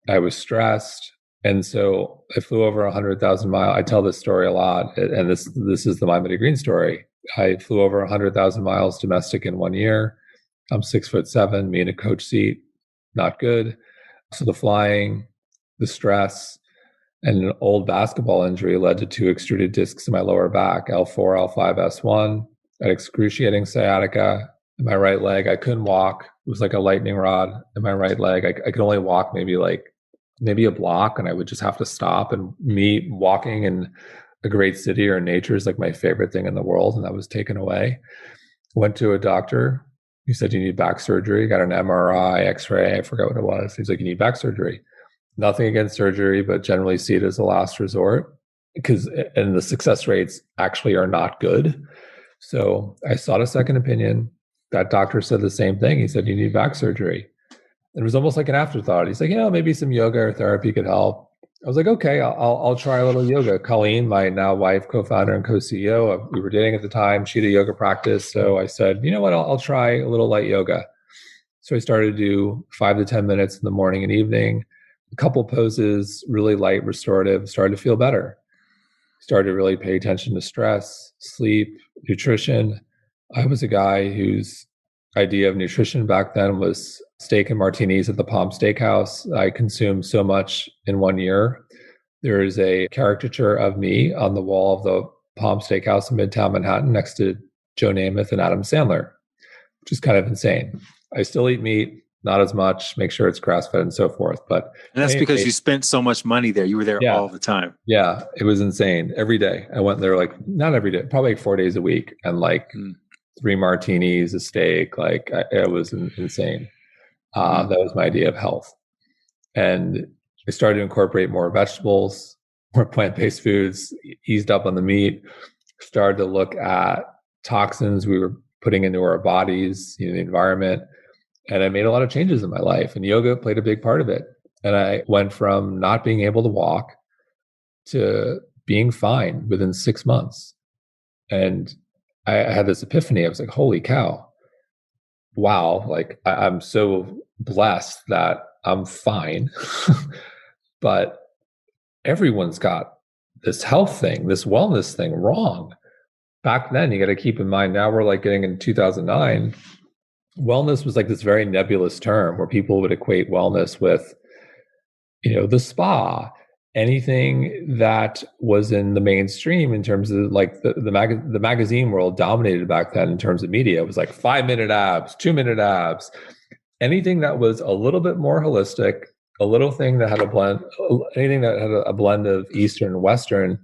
I was stressed. And so I flew over 100,000 miles. I tell this story a lot, and this is the Mind Body Green story. I flew over 100,000 miles domestic in 1 year. I'm 6'7", me in a coach seat, not good. So the flying, the stress, and an old basketball injury led to 2 extruded discs in my lower back, L4, L5, S1. I had excruciating sciatica in my right leg. I couldn't walk. It was like a lightning rod in my right leg. I could only walk maybe a block, and I would just have to stop. And me walking in a great city or nature is like my favorite thing in the world, and that was taken away. Went to a doctor. He said, you need back surgery. Got an MRI, X-ray. I forgot what it was. He's like, you need back surgery. Nothing against surgery, but generally see it as a last resort, and the success rates actually are not good. So I sought a second opinion. That doctor said the same thing. He said, you need back surgery. It was almost like an afterthought. He's like, maybe some yoga or therapy could help. I was like, okay, I'll try a little yoga. Colleen, my now wife, co-founder and co-CEO, we were dating at the time. She had a yoga practice. So I said, you know what, I'll try a little light yoga. So I started to do 5 to 10 minutes in the morning and evening, a couple poses, really light, restorative, started to feel better. Started to really pay attention to stress, sleep, nutrition. I was a guy whose idea of nutrition back then was steak and martinis at the Palm Steakhouse. I consumed so much in 1 year. There is a caricature of me on the wall of the Palm Steakhouse in Midtown Manhattan next to Joe Namath and Adam Sandler, which is kind of insane. I still eat meat, not as much, make sure it's grass-fed and so forth. And that's because you spent so much money there. You were there all the time. Yeah, it was insane. Every day. I went there, like, not every day, probably like 4 days a week, and like 3 martinis, a steak. Like, it was insane. That was my idea of health. And I started to incorporate more vegetables, more plant-based foods, eased up on the meat, started to look at toxins we were putting into our bodies, the environment. And I made a lot of changes in my life, and yoga played a big part of it. And I went from not being able to walk to being fine within 6 months. And I had this epiphany. I was like, holy cow, wow, like I'm so blessed that I'm fine. But everyone's got this health thing, this wellness thing wrong. Back then, you got to keep in mind, now we're like getting in 2009. Wellness was like this very nebulous term where people would equate wellness with, the spa, anything that was in the mainstream in terms of like the magazine world dominated back then in terms of media. It was like 5-minute abs, 2-minute abs, anything that was a little bit more holistic, a little thing that had a blend, anything that had a blend of Eastern and Western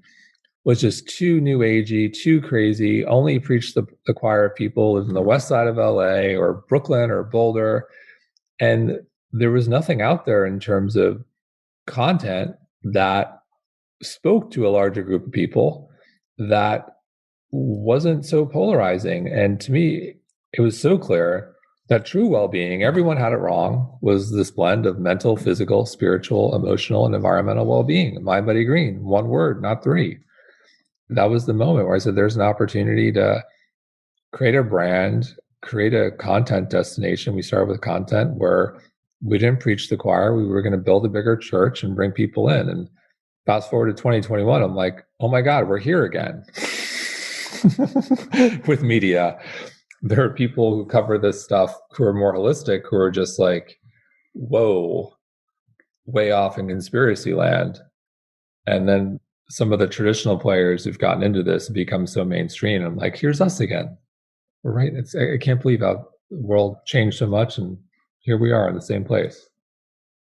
was just too new agey, too crazy, only preached the choir of people in the west side of LA or Brooklyn or Boulder. And there was nothing out there in terms of content that spoke to a larger group of people that wasn't so polarizing. And to me, it was so clear that true well-being, everyone had it wrong, was this blend of mental, physical, spiritual, emotional, and environmental well-being. Mind, body, green, one word, not three. That was the moment where I said, there's an opportunity to create a brand, create a content destination. We started with content where we didn't preach the choir. We were going to build a bigger church and bring people in. And fast forward to 2021, I'm like, oh my God, we're here again with media. There are people who cover this stuff who are more holistic, who are just like, whoa, way off in conspiracy land. And then some of the traditional players who've gotten into this have become so mainstream. I'm like, here's us again. We're right. I can't believe how the world changed so much. And here we are in the same place.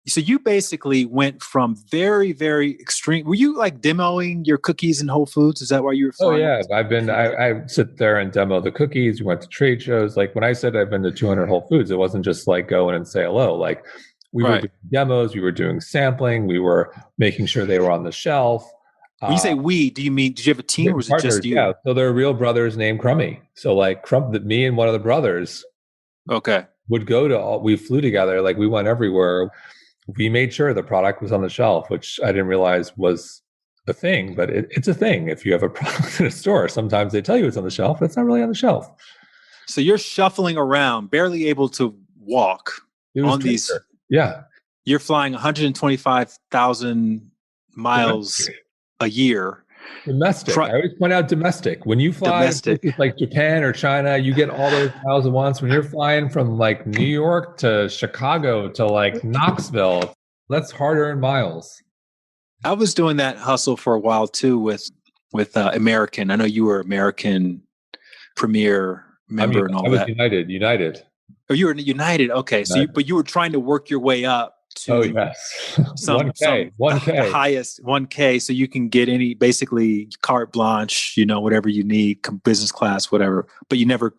So you basically went from very, very extreme. Were you like demoing your cookies in Whole Foods? Is that why you were flying? Oh yeah, I sit there and demo the cookies. We went to trade shows. Like when I said I've been to 200 Whole Foods, it wasn't just like go in and say hello. Like we were doing demos, we were doing sampling, we were making sure they were on the shelf. When you say we, do you mean, did you have a team or was it just you? Yeah, so they're real brothers named Crummy. So like me and one of the brothers would go to we flew together, like we went everywhere. We made sure the product was on the shelf, which I didn't realize was a thing, but it's a thing. If you have a product in a store, sometimes they tell you it's on the shelf, but it's not really on the shelf. So you're shuffling around, barely able to walk on these. Yeah. You're flying 125,000 miles a year. Domestic. I always point out domestic. When you fly like Japan or China, you get all those miles at once. When you're flying from like New York to Chicago to like Knoxville, that's harder in miles. I was doing that hustle for a while too with American. I know you were American Premier member and all that. I was United. Oh, you were United. Okay. United. So but you were trying to work your way up to some 1K. Highest 1K, so you can get any basically carte blanche, whatever you need, business class, whatever. But you never.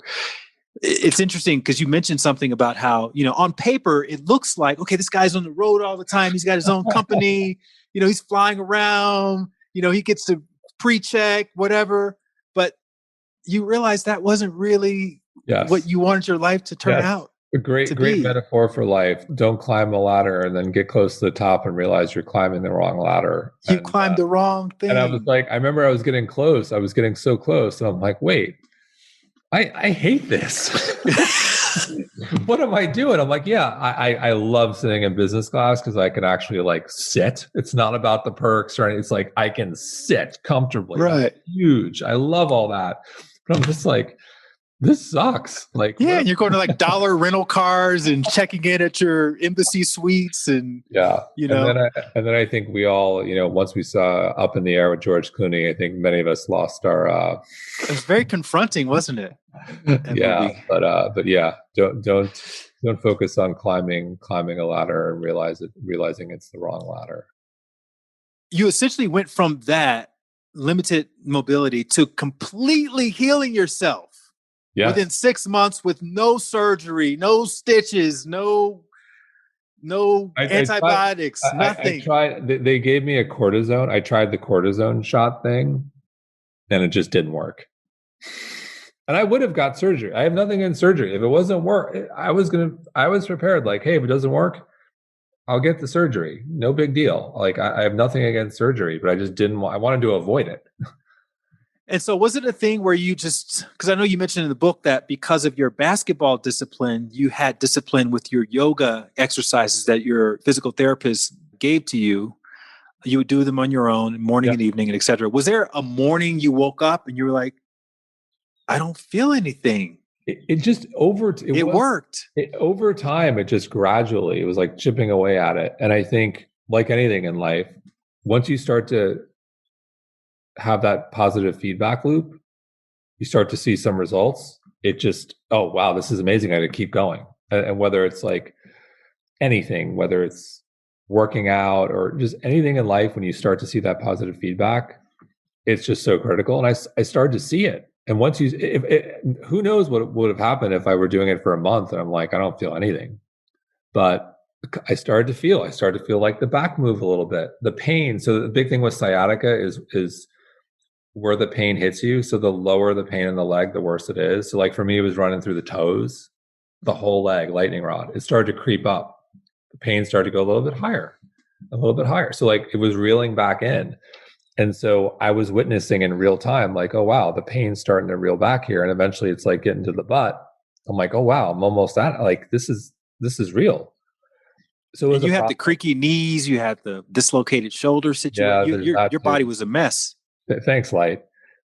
It's interesting because you mentioned something about how on paper it looks like, okay, this guy's on the road all the time. He's got his own company. He's flying around. He gets to pre-check whatever. But you realize that wasn't really what you wanted your life to turn out. A great metaphor for life. Don't climb a ladder and then get close to the top and realize you're climbing the wrong ladder. You climbed the wrong thing. And I was like, I remember I was getting close. I was getting so close. And I'm like, wait, I hate this. What am I doing? I'm like, yeah, I love sitting in business class because I can actually like sit. It's not about the perks or anything. It's like I can sit comfortably. Right. That's huge. I love all that. But I'm just like, this sucks. Like, yeah, and you're going to like dollar rental cars and checking in at your embassy suites and And then I think we all, once we saw Up in the Air with George Clooney, I think many of us lost our. It was very confronting, wasn't it? Yeah, but yeah, don't focus on climbing a ladder and realizing it's the wrong ladder. You essentially went from that limited mobility to completely healing yourself. Yes. Within 6 months with no surgery, no stitches, no antibiotics, nothing. I tried. They gave me a cortisone. I tried the cortisone shot thing, and it just didn't work. And I would have got surgery. I have nothing in surgery. If it wasn't work, I was prepared. Like, hey, if it doesn't work, I'll get the surgery. No big deal. Like, I have nothing against surgery, but I just didn't. I wanted to avoid it. And so was it a thing where you just, because I know you mentioned in the book that because of your basketball discipline, you had discipline with your yoga exercises that your physical therapist gave to you. You would do them on your own morning Yeah. and evening and et cetera. Was there a morning you woke up and you were like, I don't feel anything? It just Worked. over time, it just gradually, it was like chipping away at it. And I think, like anything in life, once you start to have that positive feedback loop, you start to see some results. It just, oh, wow, this is amazing. I got to keep going. And whether it's like anything, whether it's working out or just anything in life, when you start to see that positive feedback, it's just so critical. And I started to see it. And once who knows what would have happened if I were doing it for a month and I'm like, I don't feel anything. But I started to feel like the back move a little bit, the pain. So the big thing with sciatica is where the pain hits you. So the lower the pain in the leg, the worse it is. So like for me, it was running through the toes, the whole leg, lightning rod. It started to creep up. The pain started to go a little bit higher, a little bit higher. So like it was reeling back in. And so I was witnessing in real time, like, oh, wow, the pain's starting to reel back here. And eventually it's like getting to the butt. I'm like, oh, wow, I'm almost at, like, this is real. So and you had the creaky knees, you had the dislocated shoulder situation. Yeah, your body was a mess. Thanks, Light.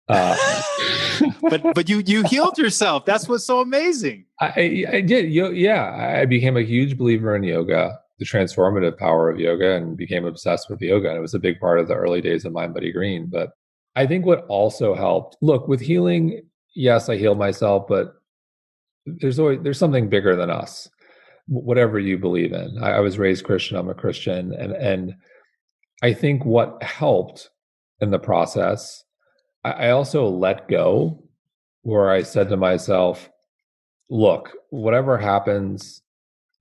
But you healed yourself. That's what's so amazing. I did. Yeah, I became a huge believer in yoga, the transformative power of yoga, and became obsessed with yoga. And it was a big part of the early days of Mind, Body, Green. But I think what also helped, look, with healing, yes, I healed myself, but there's something bigger than us, whatever you believe in. I was raised Christian. I'm a Christian. And I think what helped in the process, I also let go, where I said to myself, look, whatever happens,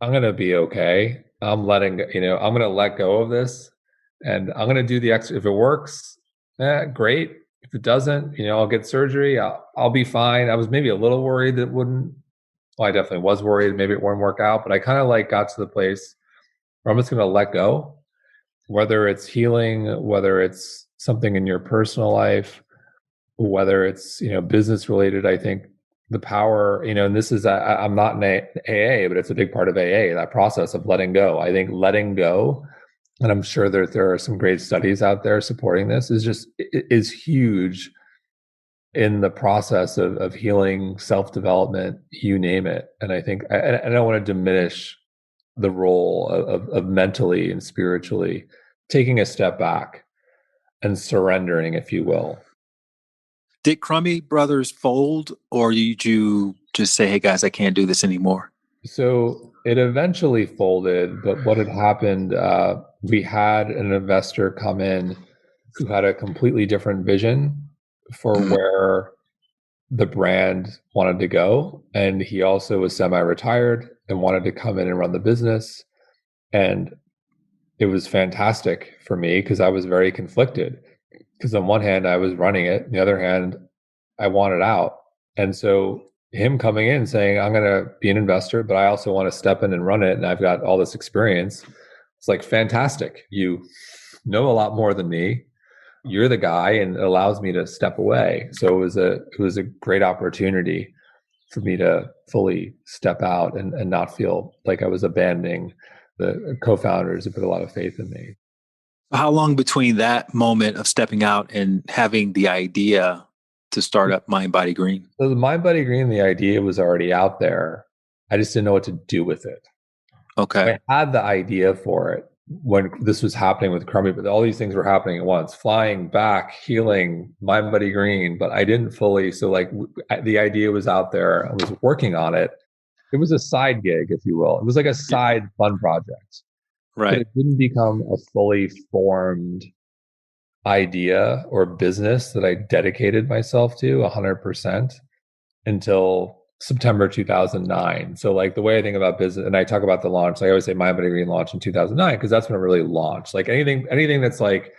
I'm going to be okay. I'm going to let go of this, and I'm going to do the extra. If it works, great. If it doesn't, I'll get surgery. I'll be fine. I was maybe a little worried that it wouldn't. Well, I definitely was worried maybe it wouldn't work out, but I kind of like got to the place where I'm just going to let go, whether it's healing, whether it's something in your personal life, whether it's, business related. I think the power, and this is, I'm not in AA, but it's a big part of AA, that process of letting go. I think letting go, and I'm sure that there are some great studies out there supporting this, is huge in the process of healing, self-development, you name it. And I think, I don't want to diminish the role of mentally and spiritually taking a step back and surrendering, if you will. Did Crummy Brothers fold, or did you just say, hey guys, I can't do this anymore? So it eventually folded, but what had happened, we had an investor come in who had a completely different vision for where the brand wanted to go. And he also was semi-retired and wanted to come in and run the business. And it was fantastic for me because I was very conflicted. Because on one hand, I was running it. On the other hand, I wanted out. And so him coming in saying, I'm going to be an investor, but I also want to step in and run it. And I've got all this experience. It's like, fantastic. You know a lot more than me. You're the guy, and it allows me to step away. So it was a great opportunity for me to fully step out and not feel like I was abandoning the co-founders who put a lot of faith in me. How long between that moment of stepping out and having the idea to start up Mind, Body, Green? So the Mind, Body, Green, the idea was already out there. I just didn't know what to do with it. Okay. I had the idea for it when this was happening with Crummy, but all these things were happening at once, flying back, healing, Mind, Body, Green, but I didn't fully. So like the idea was out there. I was working on it. It was a side gig, if you will. It was like a side fun project. Right. But it didn't become a fully formed idea or business that I dedicated myself to 100% until September 2009. So like the way I think about business, and I talk about the launch, I always say Mind, Body, Green launched in 2009 because that's when it really launched. Like anything that's like,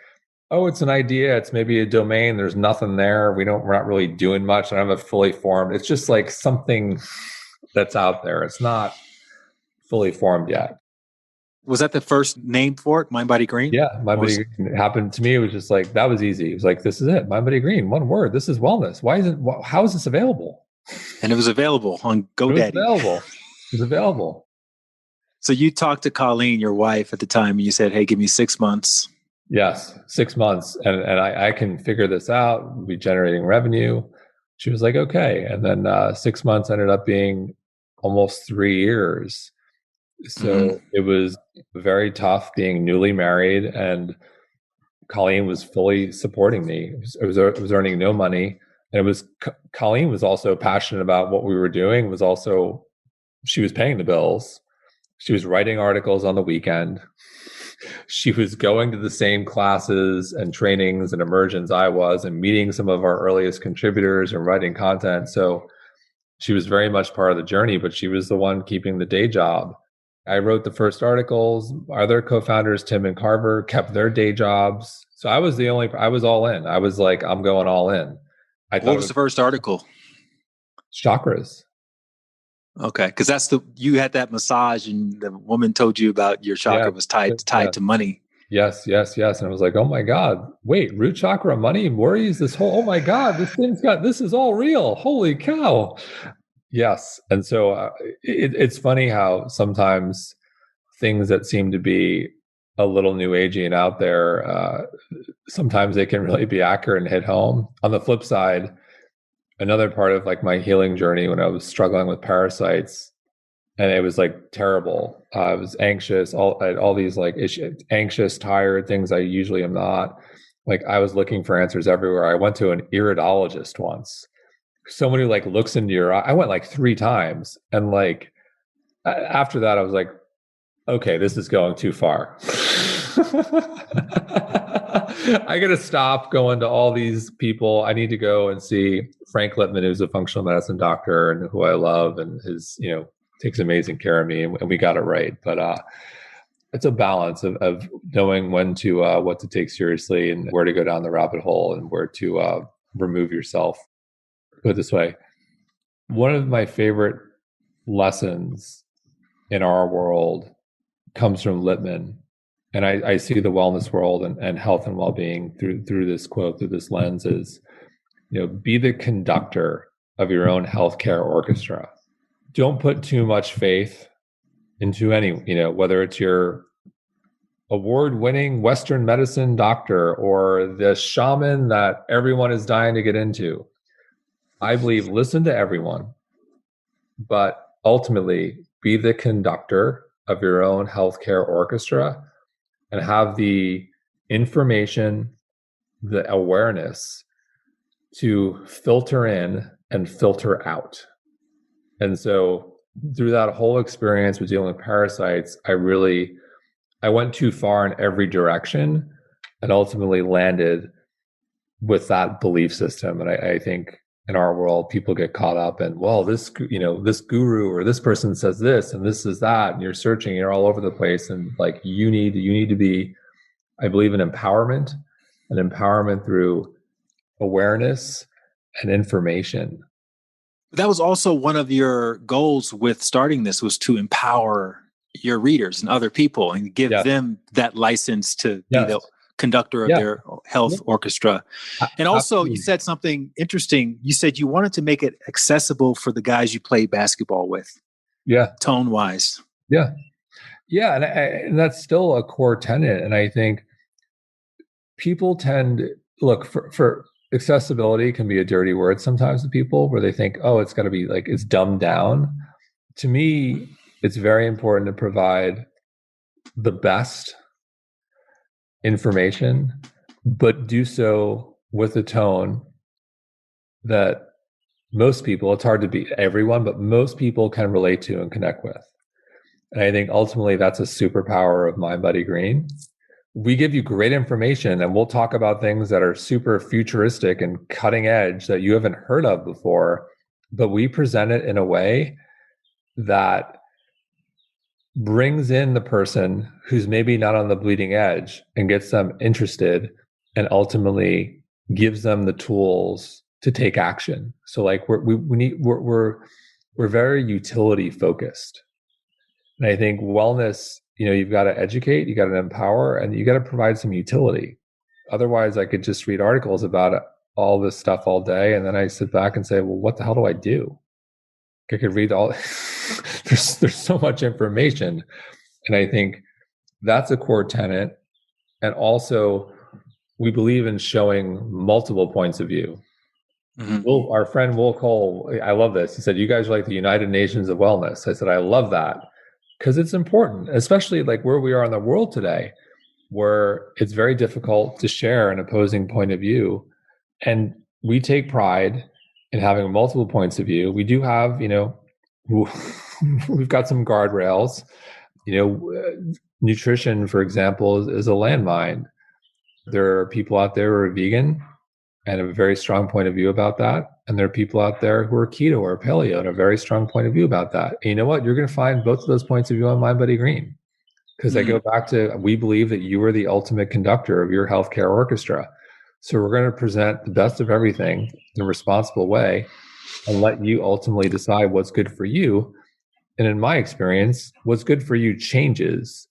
oh, it's an idea, it's maybe a domain, there's nothing there, we're not really doing much, I don't have a fully formed. It's just like something that's out there. It's not fully formed yet. Was that the first name for it? Mind Body Green? Yeah, Mind Body Green. It happened to me. It was just like, that was easy. It was like, this is it. Mind Body Green, one word. This is wellness. How is this available? And it was available on GoDaddy. It was available. So you talked to Colleen, your wife, at the time, and you said, hey, give me 6 months. Yes, 6 months. And I can figure this out. We'll be generating revenue. She was like, okay. And then 6 months ended up being almost 3 years. So it was very tough being newly married, and Colleen was fully supporting me. It was earning no money. And Colleen was also passionate about what we were doing, she was paying the bills. She was writing articles on the weekend. She was going to the same classes and trainings and immersions I was, and meeting some of our earliest contributors and writing content. So she was very much part of the journey, but she was the one keeping the day job. I wrote the first articles. Our other co-founders, Tim and Carver, kept their day jobs. So I was all in. I was like, I'm going all in. What was the first article? Chakras. Okay, because you had that massage, and the woman told you about your chakra was tied to money. Yes. And I was like, oh my God, wait, root chakra, money, worries, oh my God, this is all real. Holy cow. Yes. And so it's funny how sometimes things that seem to be a little new agey and out there, sometimes they can really be accurate and hit home. On the flip side, another part of like my healing journey, when I was struggling with parasites, and it was like terrible. I was anxious, I had all these like issues, anxious, tired, things I usually am not. Like I was looking for answers everywhere. I went to an iridologist once. Someone who like looks into your eye. I went like 3 times, and like after that, I was like, okay, this is going too far. I got to stop going to all these people. I need to go and see Frank Littman, who's a functional medicine doctor and who I love, and takes amazing care of me, and we got it right. But it's a balance of knowing when to what to take seriously and where to go down the rabbit hole and where to remove yourself. Put it this way, one of my favorite lessons in our world comes from Littman. And I see the wellness world and health and well-being through this quote, through this lens is, be the conductor of your own healthcare orchestra. Don't put too much faith into any, whether it's your award-winning Western medicine doctor or the shaman that everyone is dying to get into. I believe listen to everyone, but ultimately be the conductor of your own healthcare orchestra and have the information, the awareness to filter in and filter out. And so through that whole experience with dealing with parasites, I went too far in every direction and ultimately landed with that belief system. And I think in our world, people get caught up in, well, this guru or this person says this and this is that, and you're searching, you're all over the place. And like, you need to be, I believe in empowerment through awareness and information. That was also one of your goals with starting this, was to empower your readers and other people and give them that license to be the conductor of their health orchestra. And also, absolutely. You said something interesting. You said you wanted to make it accessible for the guys you played basketball with. Yeah. Tone wise. Yeah. Yeah. And that's still a core tenet. And I think people look for accessibility can be a dirty word sometimes to people, where they think, oh, it's got to be like, it's dumbed down. To me, it's very important to provide the best information, but do so with a tone that most people, it's hard to beat everyone, but most people can relate to and connect with. And I think ultimately that's a superpower of Mind Body Green. We give you great information, and we'll talk about things that are super futuristic and cutting edge that you haven't heard of before, but we present it in a way that brings in the person who's maybe not on the bleeding edge and gets them interested, and ultimately gives them the tools to take action. So like we're very utility focused. And I think wellness, you've got to educate, you got to empower, and you got to provide some utility. Otherwise, I could just read articles about all this stuff all day, and then I sit back and say, well, what the hell do I do? I could read all there's so much information. And I think that's a core tenet. And also, we believe in showing multiple points of view. Mm-hmm. Our friend Will Cole, I love this. He said, you guys are like the United Nations of wellness. I said, I love that because it's important, especially like where we are in the world today, where it's very difficult to share an opposing point of view. And we take pride in having multiple points of view. We do have, we've got some guardrails. Nutrition, for example, is a landmine. There are people out there who are vegan and have a very strong point of view about that. And there are people out there who are keto or paleo and a very strong point of view about that. And you know what? You're going to find both of those points of view on Mind Body Green. Because I go back to, we believe that you are the ultimate conductor of your healthcare orchestra. So we're going to present the best of everything in a responsible way and let you ultimately decide what's good for you. And in my experience, what's good for you changes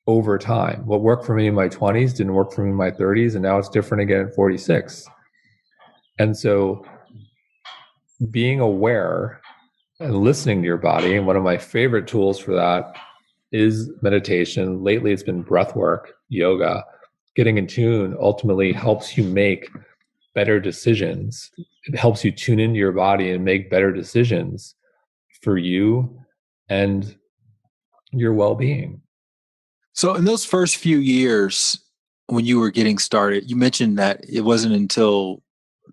over time. What worked for me in my 20s didn't work for me in my 30s, and now it's different again at 46. And so being aware and listening to your body, and one of my favorite tools for that is meditation. Lately, it's been breath work, yoga. Getting in tune ultimately helps you make better decisions. It helps you tune into your body and make better decisions for you and your well-being. So in those first few years, when you were getting started, you mentioned that it wasn't until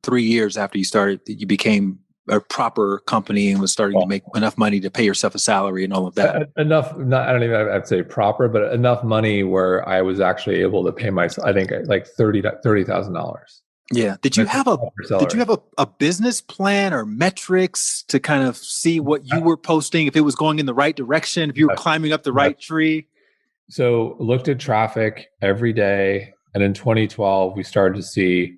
3 years after you started that you became a proper company and was starting to make enough money to pay yourself a salary and all of that. Enough, I don't even have to say proper, but enough money where I was actually able to pay myself, I think like $30,000. Yeah. Did you have a business plan or metrics to kind of see what you were posting, if it was going in the right direction, if you were climbing up the right tree? So looked at traffic every day. And in 2012, we started to see,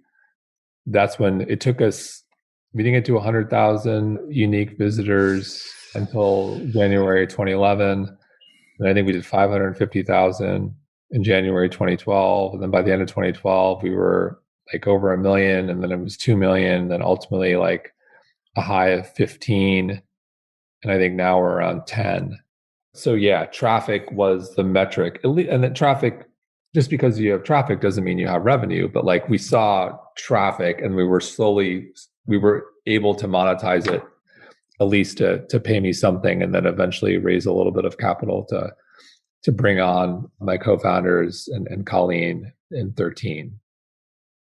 that's when it took us, we didn't get to 100,000 unique visitors until January 2011. And I think we did 550,000 in January 2012. And then by the end of 2012, we were like over 1 million. And then it was 2 million. Then ultimately like a high of 15. And I think now we're around 10. So yeah, traffic was the metric. And then traffic, just because you have traffic doesn't mean you have revenue. But like we saw traffic and we were able to monetize it, at least to pay me something, and then eventually raise a little bit of capital to bring on my co-founders and Colleen in 13.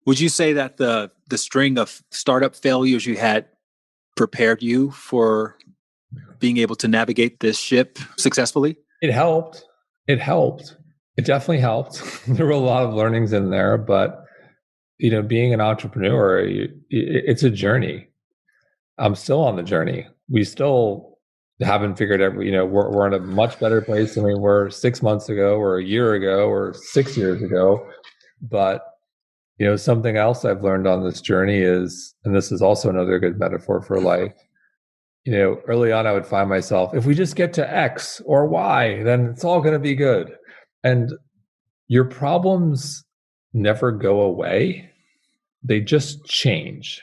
Would you say that the string of startup failures you had prepared you for being able to navigate this ship successfully? It helped. It definitely helped. There were a lot of learnings in there, but being an entrepreneur, it's a journey. I'm still on the journey. We still haven't figured out, we're in a much better place than we were 6 months ago or a year ago or 6 years ago. But, something else I've learned on this journey is, and this is also another good metaphor for life, early on I would find myself, if we just get to X or Y, then it's all going to be good. And your problems never go away. They just change.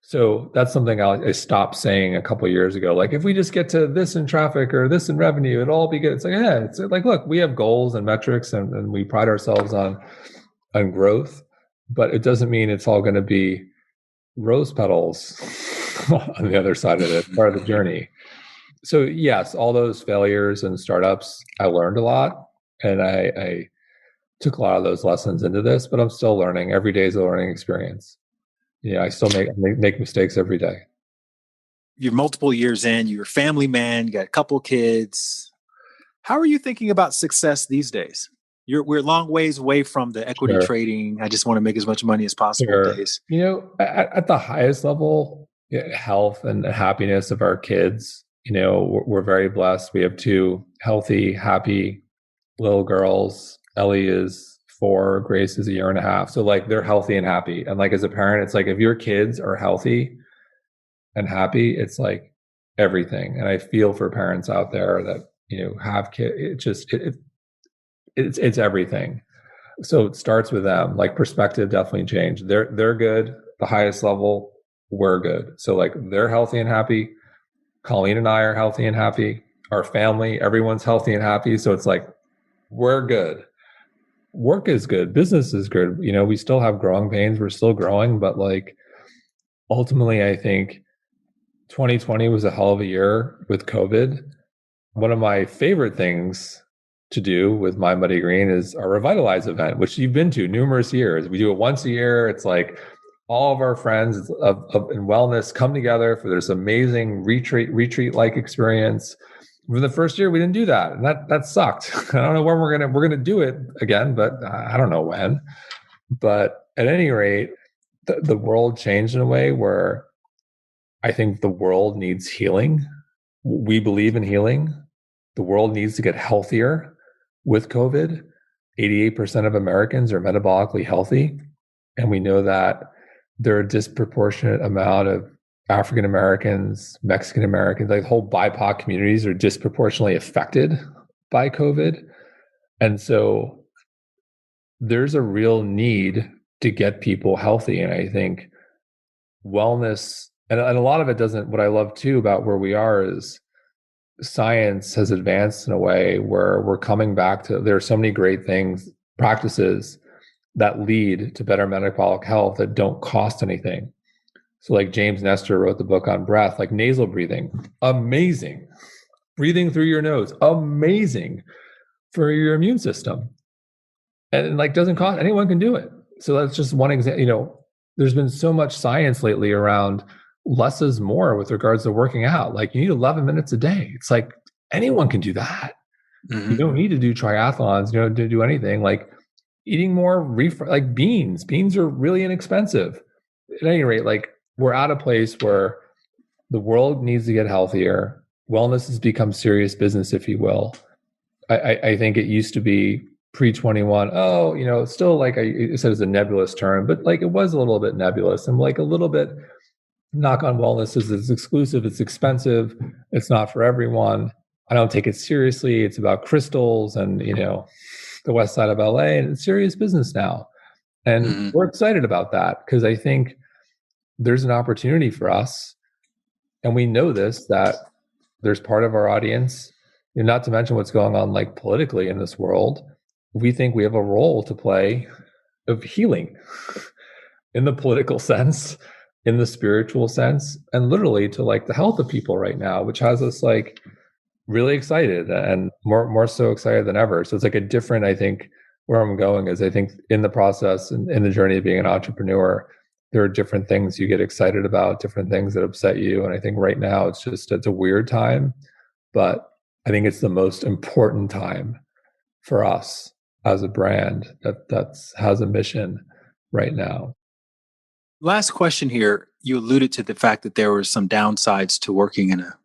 So that's something I stopped saying a couple of years ago. Like, if we just get to this in traffic or this in revenue, it'll all be good. It's like, yeah, it's like, look, we have goals and metrics and we pride ourselves on growth, but it doesn't mean it's all going to be rose petals on the other side of it, part of the journey. So yes, all those failures and startups, I learned a lot, and I took a lot of those lessons into this, but I'm still learning. Every day is a learning experience. I still make mistakes every day. You're multiple years in, you're a family man, you got a couple kids. How are you thinking about success these days? We're a long ways away from the equity trading. I just want to make as much money as possible days. At the highest level, health and happiness of our kids, we're very blessed. We have 2 healthy, happy little girls. Ellie is 4, Grace is 1.5 years. So like they're healthy and happy. And like as a parent, it's like if your kids are healthy and happy, it's like everything. And I feel for parents out there that, have kids. It's everything. So it starts with them. Like perspective definitely changed. They're good. The highest level, we're good. So like they're healthy and happy. Colleen and I are healthy and happy. Our family, everyone's healthy and happy. So it's like we're good. Work is good. Business is good. We still have growing pains. We're still growing, but like ultimately, I think 2020 was a hell of a year with COVID. One of my favorite things to do with My Muddy Green is our Revitalize event, which you've been to numerous years. We do it once a year. It's like all of our friends in wellness come together for this amazing retreat-like experience. For the first year, we didn't do that, and that sucked. I don't know when we're gonna do it again, but I don't know when. But at any rate, the world changed in a way where I think the world needs healing. We believe in healing. The world needs to get healthier with COVID. 88% of Americans are metabolically healthy. And we know that there are a disproportionate amount of African Americans, Mexican Americans, like whole BIPOC communities are disproportionately affected by COVID. And so there's a real need to get people healthy. And I think wellness, and a lot of it doesn't, what I love too about where we are is science has advanced in a way where we're coming back to, there are so many great things, practices that lead to better metabolic health that don't cost anything. So like James Nestor wrote the book on breath, like nasal breathing, amazing. Breathing through your nose, amazing for your immune system. And like doesn't cost, anyone can do it. So that's just one example. There's been so much science lately around less is more with regards to working out. Like you need 11 minutes a day. It's like anyone can do that. You don't need to do triathlons, to do anything. Like eating more like beans. Beans are really inexpensive. At any rate, like we're at a place where the world needs to get healthier. Wellness has become serious business, if you will. I think it used to be pre-21. Oh, still like I said, it's a nebulous term, but like it was a little bit nebulous and like a little bit knock on wellness is it's exclusive, it's expensive, it's not for everyone. I don't take it seriously. It's about crystals and, the west side of LA, and it's serious business now. And we're excited about that because I think there's an opportunity for us. And we know this, that there's part of our audience, not to mention what's going on like politically in this world. We think we have a role to play of healing in the political sense, in the spiritual sense, and literally to like the health of people right now, which has us like really excited and more so excited than ever. So it's like a different, I think where I'm going is I think in the process and in the journey of being an entrepreneur, there are different things you get excited about, different things that upset you. And I think right now it's a weird time, but I think it's the most important time for us as a brand that has a mission right now. Last question here. You alluded to the fact that there were some downsides to working in a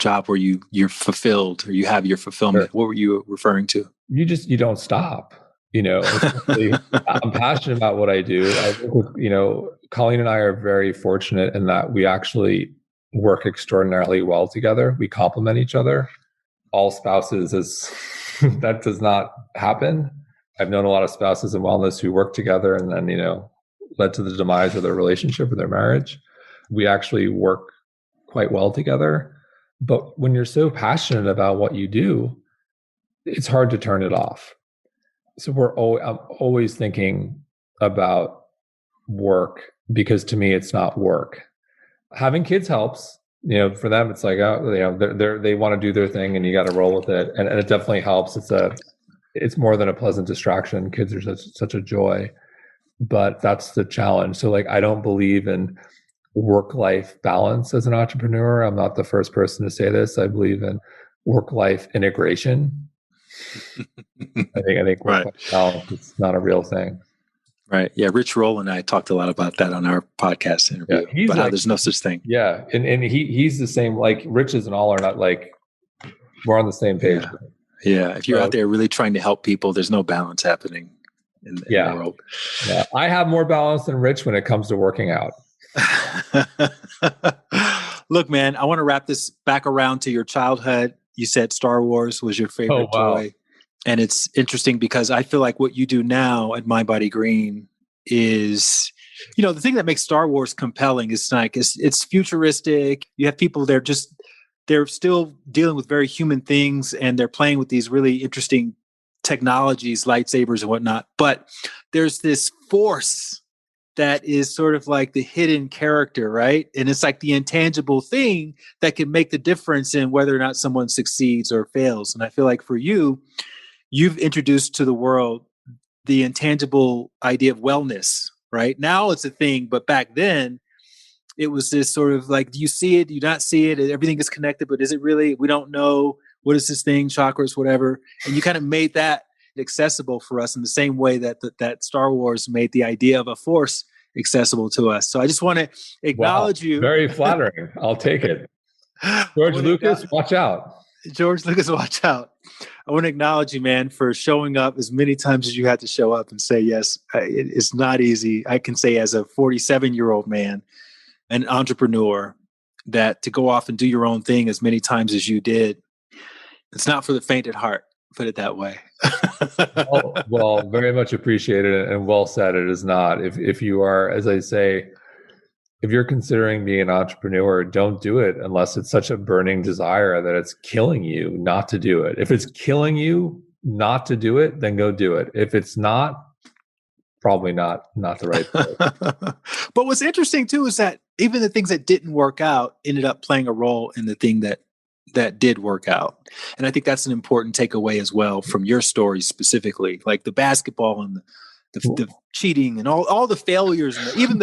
job where you're fulfilled or you have your fulfillment. Sure. What were you referring to? You don't stop. I'm passionate about what I do. I think with, Colleen and I are very fortunate in that we actually work extraordinarily well together. We complement each other. All spouses that does not happen. I've known a lot of spouses in wellness who work together and then, led to the demise of their relationship or their marriage. We actually work quite well together. But when you're so passionate about what you do, it's hard to turn it off. So I'm always thinking about work because to me, it's not work. Having kids helps. For them, it's like, they want to do their thing and you got to roll with it. And it definitely helps. It's more than a pleasant distraction. Kids are such a joy, but that's the challenge. So like, I don't believe in work-life balance as an entrepreneur. I'm not the first person to say this. I believe in work-life integration. I think work-life balance is not a real thing. Right. Yeah. Rich Roll and I talked a lot about that on our podcast interview. Yeah, but how there's no such thing. Yeah. And he's the same, like Rich is an all or not, like we're on the same page. Yeah. If you're out there really trying to help people, there's no balance happening in the world. Yeah. I have more balance than Rich when it comes to working out. Look, man, I want to wrap this back around to your childhood. you said Star Wars was your Oh, favorite wow. toy. And it's interesting because I feel like what you do now at My Body Green is, the thing that makes Star Wars compelling is like it's futuristic. You have people they're still dealing with very human things, and they're playing with these really interesting technologies, lightsabers and whatnot. But there's this force that is sort of like the hidden character, right? And it's like the intangible thing that can make the difference in whether or not someone succeeds or fails. And I feel like for you, you've introduced to the world the intangible idea of wellness, right? Now it's a thing, but back then it was this sort of like, do you see it? Do you not see it? Everything is connected, but is it really? We don't know. What is this thing? Chakras, whatever. And you kind of made that accessible for us in the same way that Star Wars made the idea of a force accessible to us. So I just want to acknowledge you. Very flattering. I'll take it. George Lucas, watch out. George Lucas, watch out. I want to acknowledge you, man, for showing up as many times as you had to show up and say yes. It's not easy. I can say as a 47-year-old man, an entrepreneur, that to go off and do your own thing as many times as you did, it's not for the faint at heart, put it that way. well, very much appreciated and well said. It is not. If you are, as I say, if you're considering being an entrepreneur, don't do it unless it's such a burning desire that it's killing you not to do it. If it's killing you not to do it, then go do it. If it's not, probably not the right thing. But what's interesting too is that even the things that didn't work out ended up playing a role in the thing that did work out. And I think that's an important takeaway as well from your story specifically, like the basketball and the cheating and all the failures, and even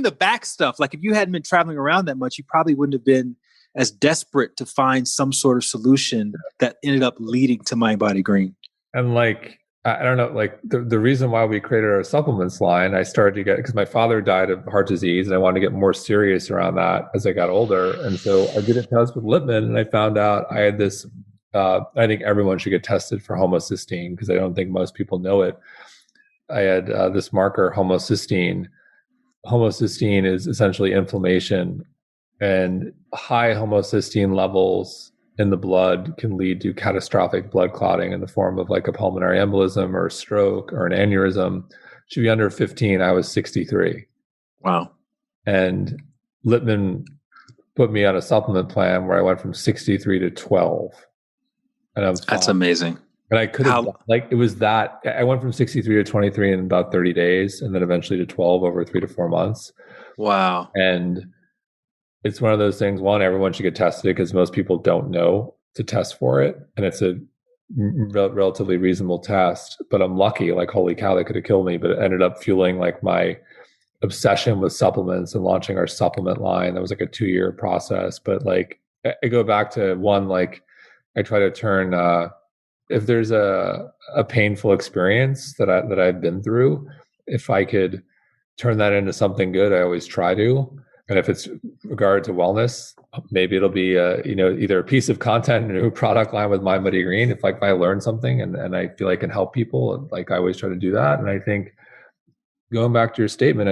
the back stuff. Like if you hadn't been traveling around that much, you probably wouldn't have been as desperate to find some sort of solution that ended up leading to My Body Green. And like, I don't know, like the reason why we created our supplements line, I started to get, because my father died of heart disease and I wanted to get more serious around that as I got older. And so I did a test with Lippmann and I found out I had this, I think everyone should get tested for homocysteine because I don't think most people know it. I had this marker, homocysteine. Homocysteine is essentially inflammation, and high homocysteine levels in the blood can lead to catastrophic blood clotting in the form of like a pulmonary embolism or a stroke or an aneurysm. Should be under 15. I was 63. Wow. And Lippmann put me on a supplement plan where I went from 63 to 12. And that's amazing. And I could have, it was that, I went from 63 to 23 in about 30 days and then eventually to 12 over 3 to 4 months. Wow. And it's one of those things, one, everyone should get tested because most people don't know to test for it. And it's a relatively reasonable test, but I'm lucky, like, holy cow, that could have killed me, but it ended up fueling like my obsession with supplements and launching our supplement line. That was like a 2-year process. But like, I go back to one, like I try to turn, if there's a painful experience that I've been through, if I could turn that into something good, I always try to. And if it's regard to wellness, maybe it'll be either a piece of content, a new product line with My Body Green. If I learn something and I feel I can help people, like I always try to do that. And I think going back to your statement,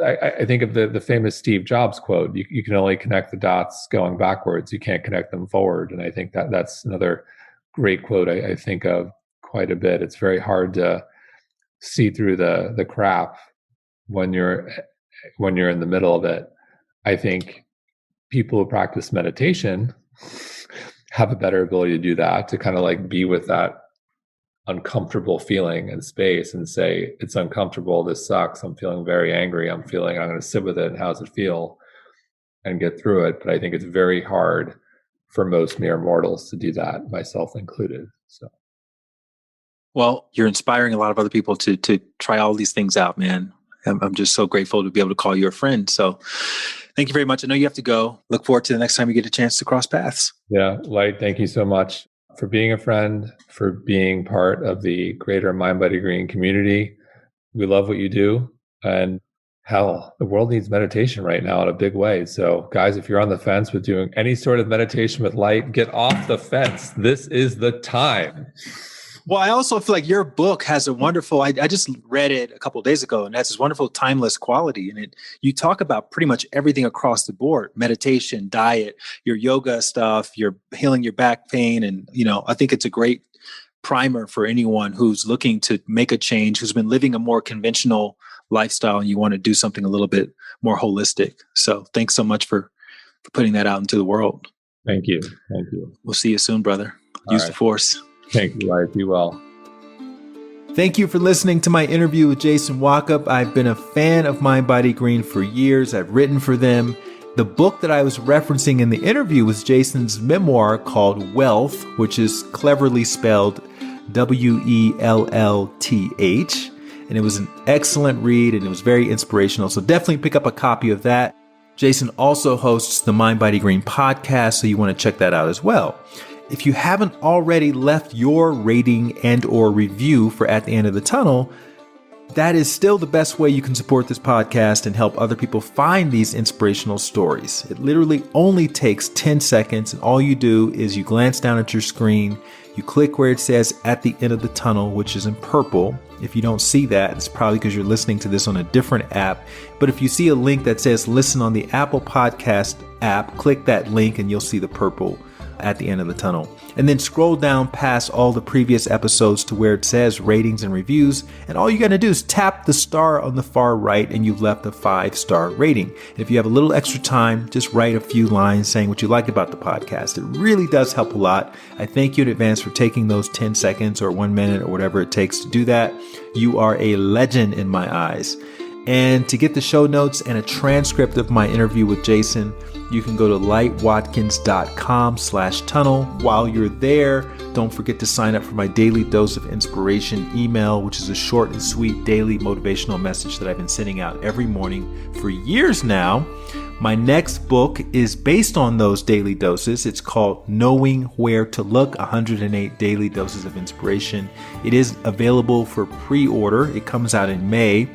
I think of the famous Steve Jobs quote: "You can only connect the dots going backwards. You can't connect them forward." And I think that's another great quote I think of quite a bit. It's very hard to see through the crap when you're in the middle of it. I think people who practice meditation have a better ability to do that, to kind of like be with that uncomfortable feeling in space and say, it's uncomfortable, this sucks, I'm feeling very angry, I'm going to sit with it, and how does it feel, and get through it. But I think it's very hard for most mere mortals to do that, myself included. So, well, you're inspiring a lot of other people to try all these things out, man. I'm just so grateful to be able to call you a friend. So thank you very much. I know you have to go. Look forward to the next time you get a chance to cross paths. Yeah, Light, thank you so much for being a friend, for being part of the greater My Body Green community. We love what you do. And hell, the world needs meditation right now in a big way. So guys, if you're on the fence with doing any sort of meditation with Light, get off the fence. This is the time. Well, I also feel like your book has a wonderful, I just read it a couple of days ago, and it has this wonderful timeless quality in it. You talk about pretty much everything across the board: meditation, diet, your yoga stuff, your healing your back pain. And, I think it's a great primer for anyone who's looking to make a change, who's been living a more conventional lifestyle, and you want to do something a little bit more holistic. So thanks so much for putting that out into the world. Thank you. Thank you. We'll see you soon, brother. Use the force. Thank you, Life. Be well. Thank you for listening to my interview with Jason Wachob. I've been a fan of Mind Body Green for years. I've written for them. The book that I was referencing in the interview was Jason's memoir called Wealth, which is cleverly spelled Wellth. And it was an excellent read, and it was very inspirational. So definitely pick up a copy of that. Jason also hosts the Mind Body Green podcast, so you want to check that out as well. If you haven't already left your rating and or review for At the End of the Tunnel, that is still the best way you can support this podcast and help other people find these inspirational stories. It literally only takes 10 seconds, and all you do is you glance down at your screen, you click where it says At the End of the Tunnel, which is in purple. If you don't see that, it's probably because you're listening to this on a different app. But if you see a link that says Listen on the Apple Podcast app, click that link and you'll see the purple At the End of the Tunnel. And then scroll down past all the previous episodes to where it says ratings and reviews. And all you got to do is tap the star on the far right and you've left a 5-star rating. And if you have a little extra time, just write a few lines saying what you like about the podcast. It really does help a lot. I thank you in advance for taking those 10 seconds or 1 minute or whatever it takes to do that. You are a legend in my eyes. And to get the show notes and a transcript of my interview with Jason, you can go to lightwatkins.com/tunnel. While you're there, don't forget to sign up for my daily dose of inspiration email, which is a short and sweet daily motivational message that I've been sending out every morning for years now. My next book is based on those daily doses. It's called Knowing Where to Look, 108 Daily Doses of Inspiration. It is available for pre-order. It comes out in May.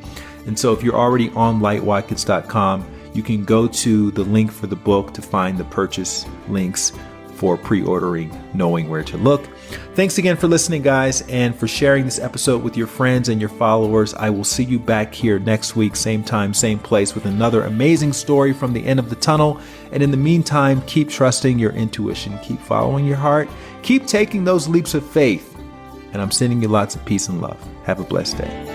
And so if you're already on lightwatkins.com, you can go to the link for the book to find the purchase links for pre-ordering Knowing Where to Look. Thanks again for listening, guys, and for sharing this episode with your friends and your followers. I will see you back here next week, same time, same place, with another amazing story from the end of the tunnel. And in the meantime, keep trusting your intuition, keep following your heart, keep taking those leaps of faith. And I'm sending you lots of peace and love. Have a blessed day.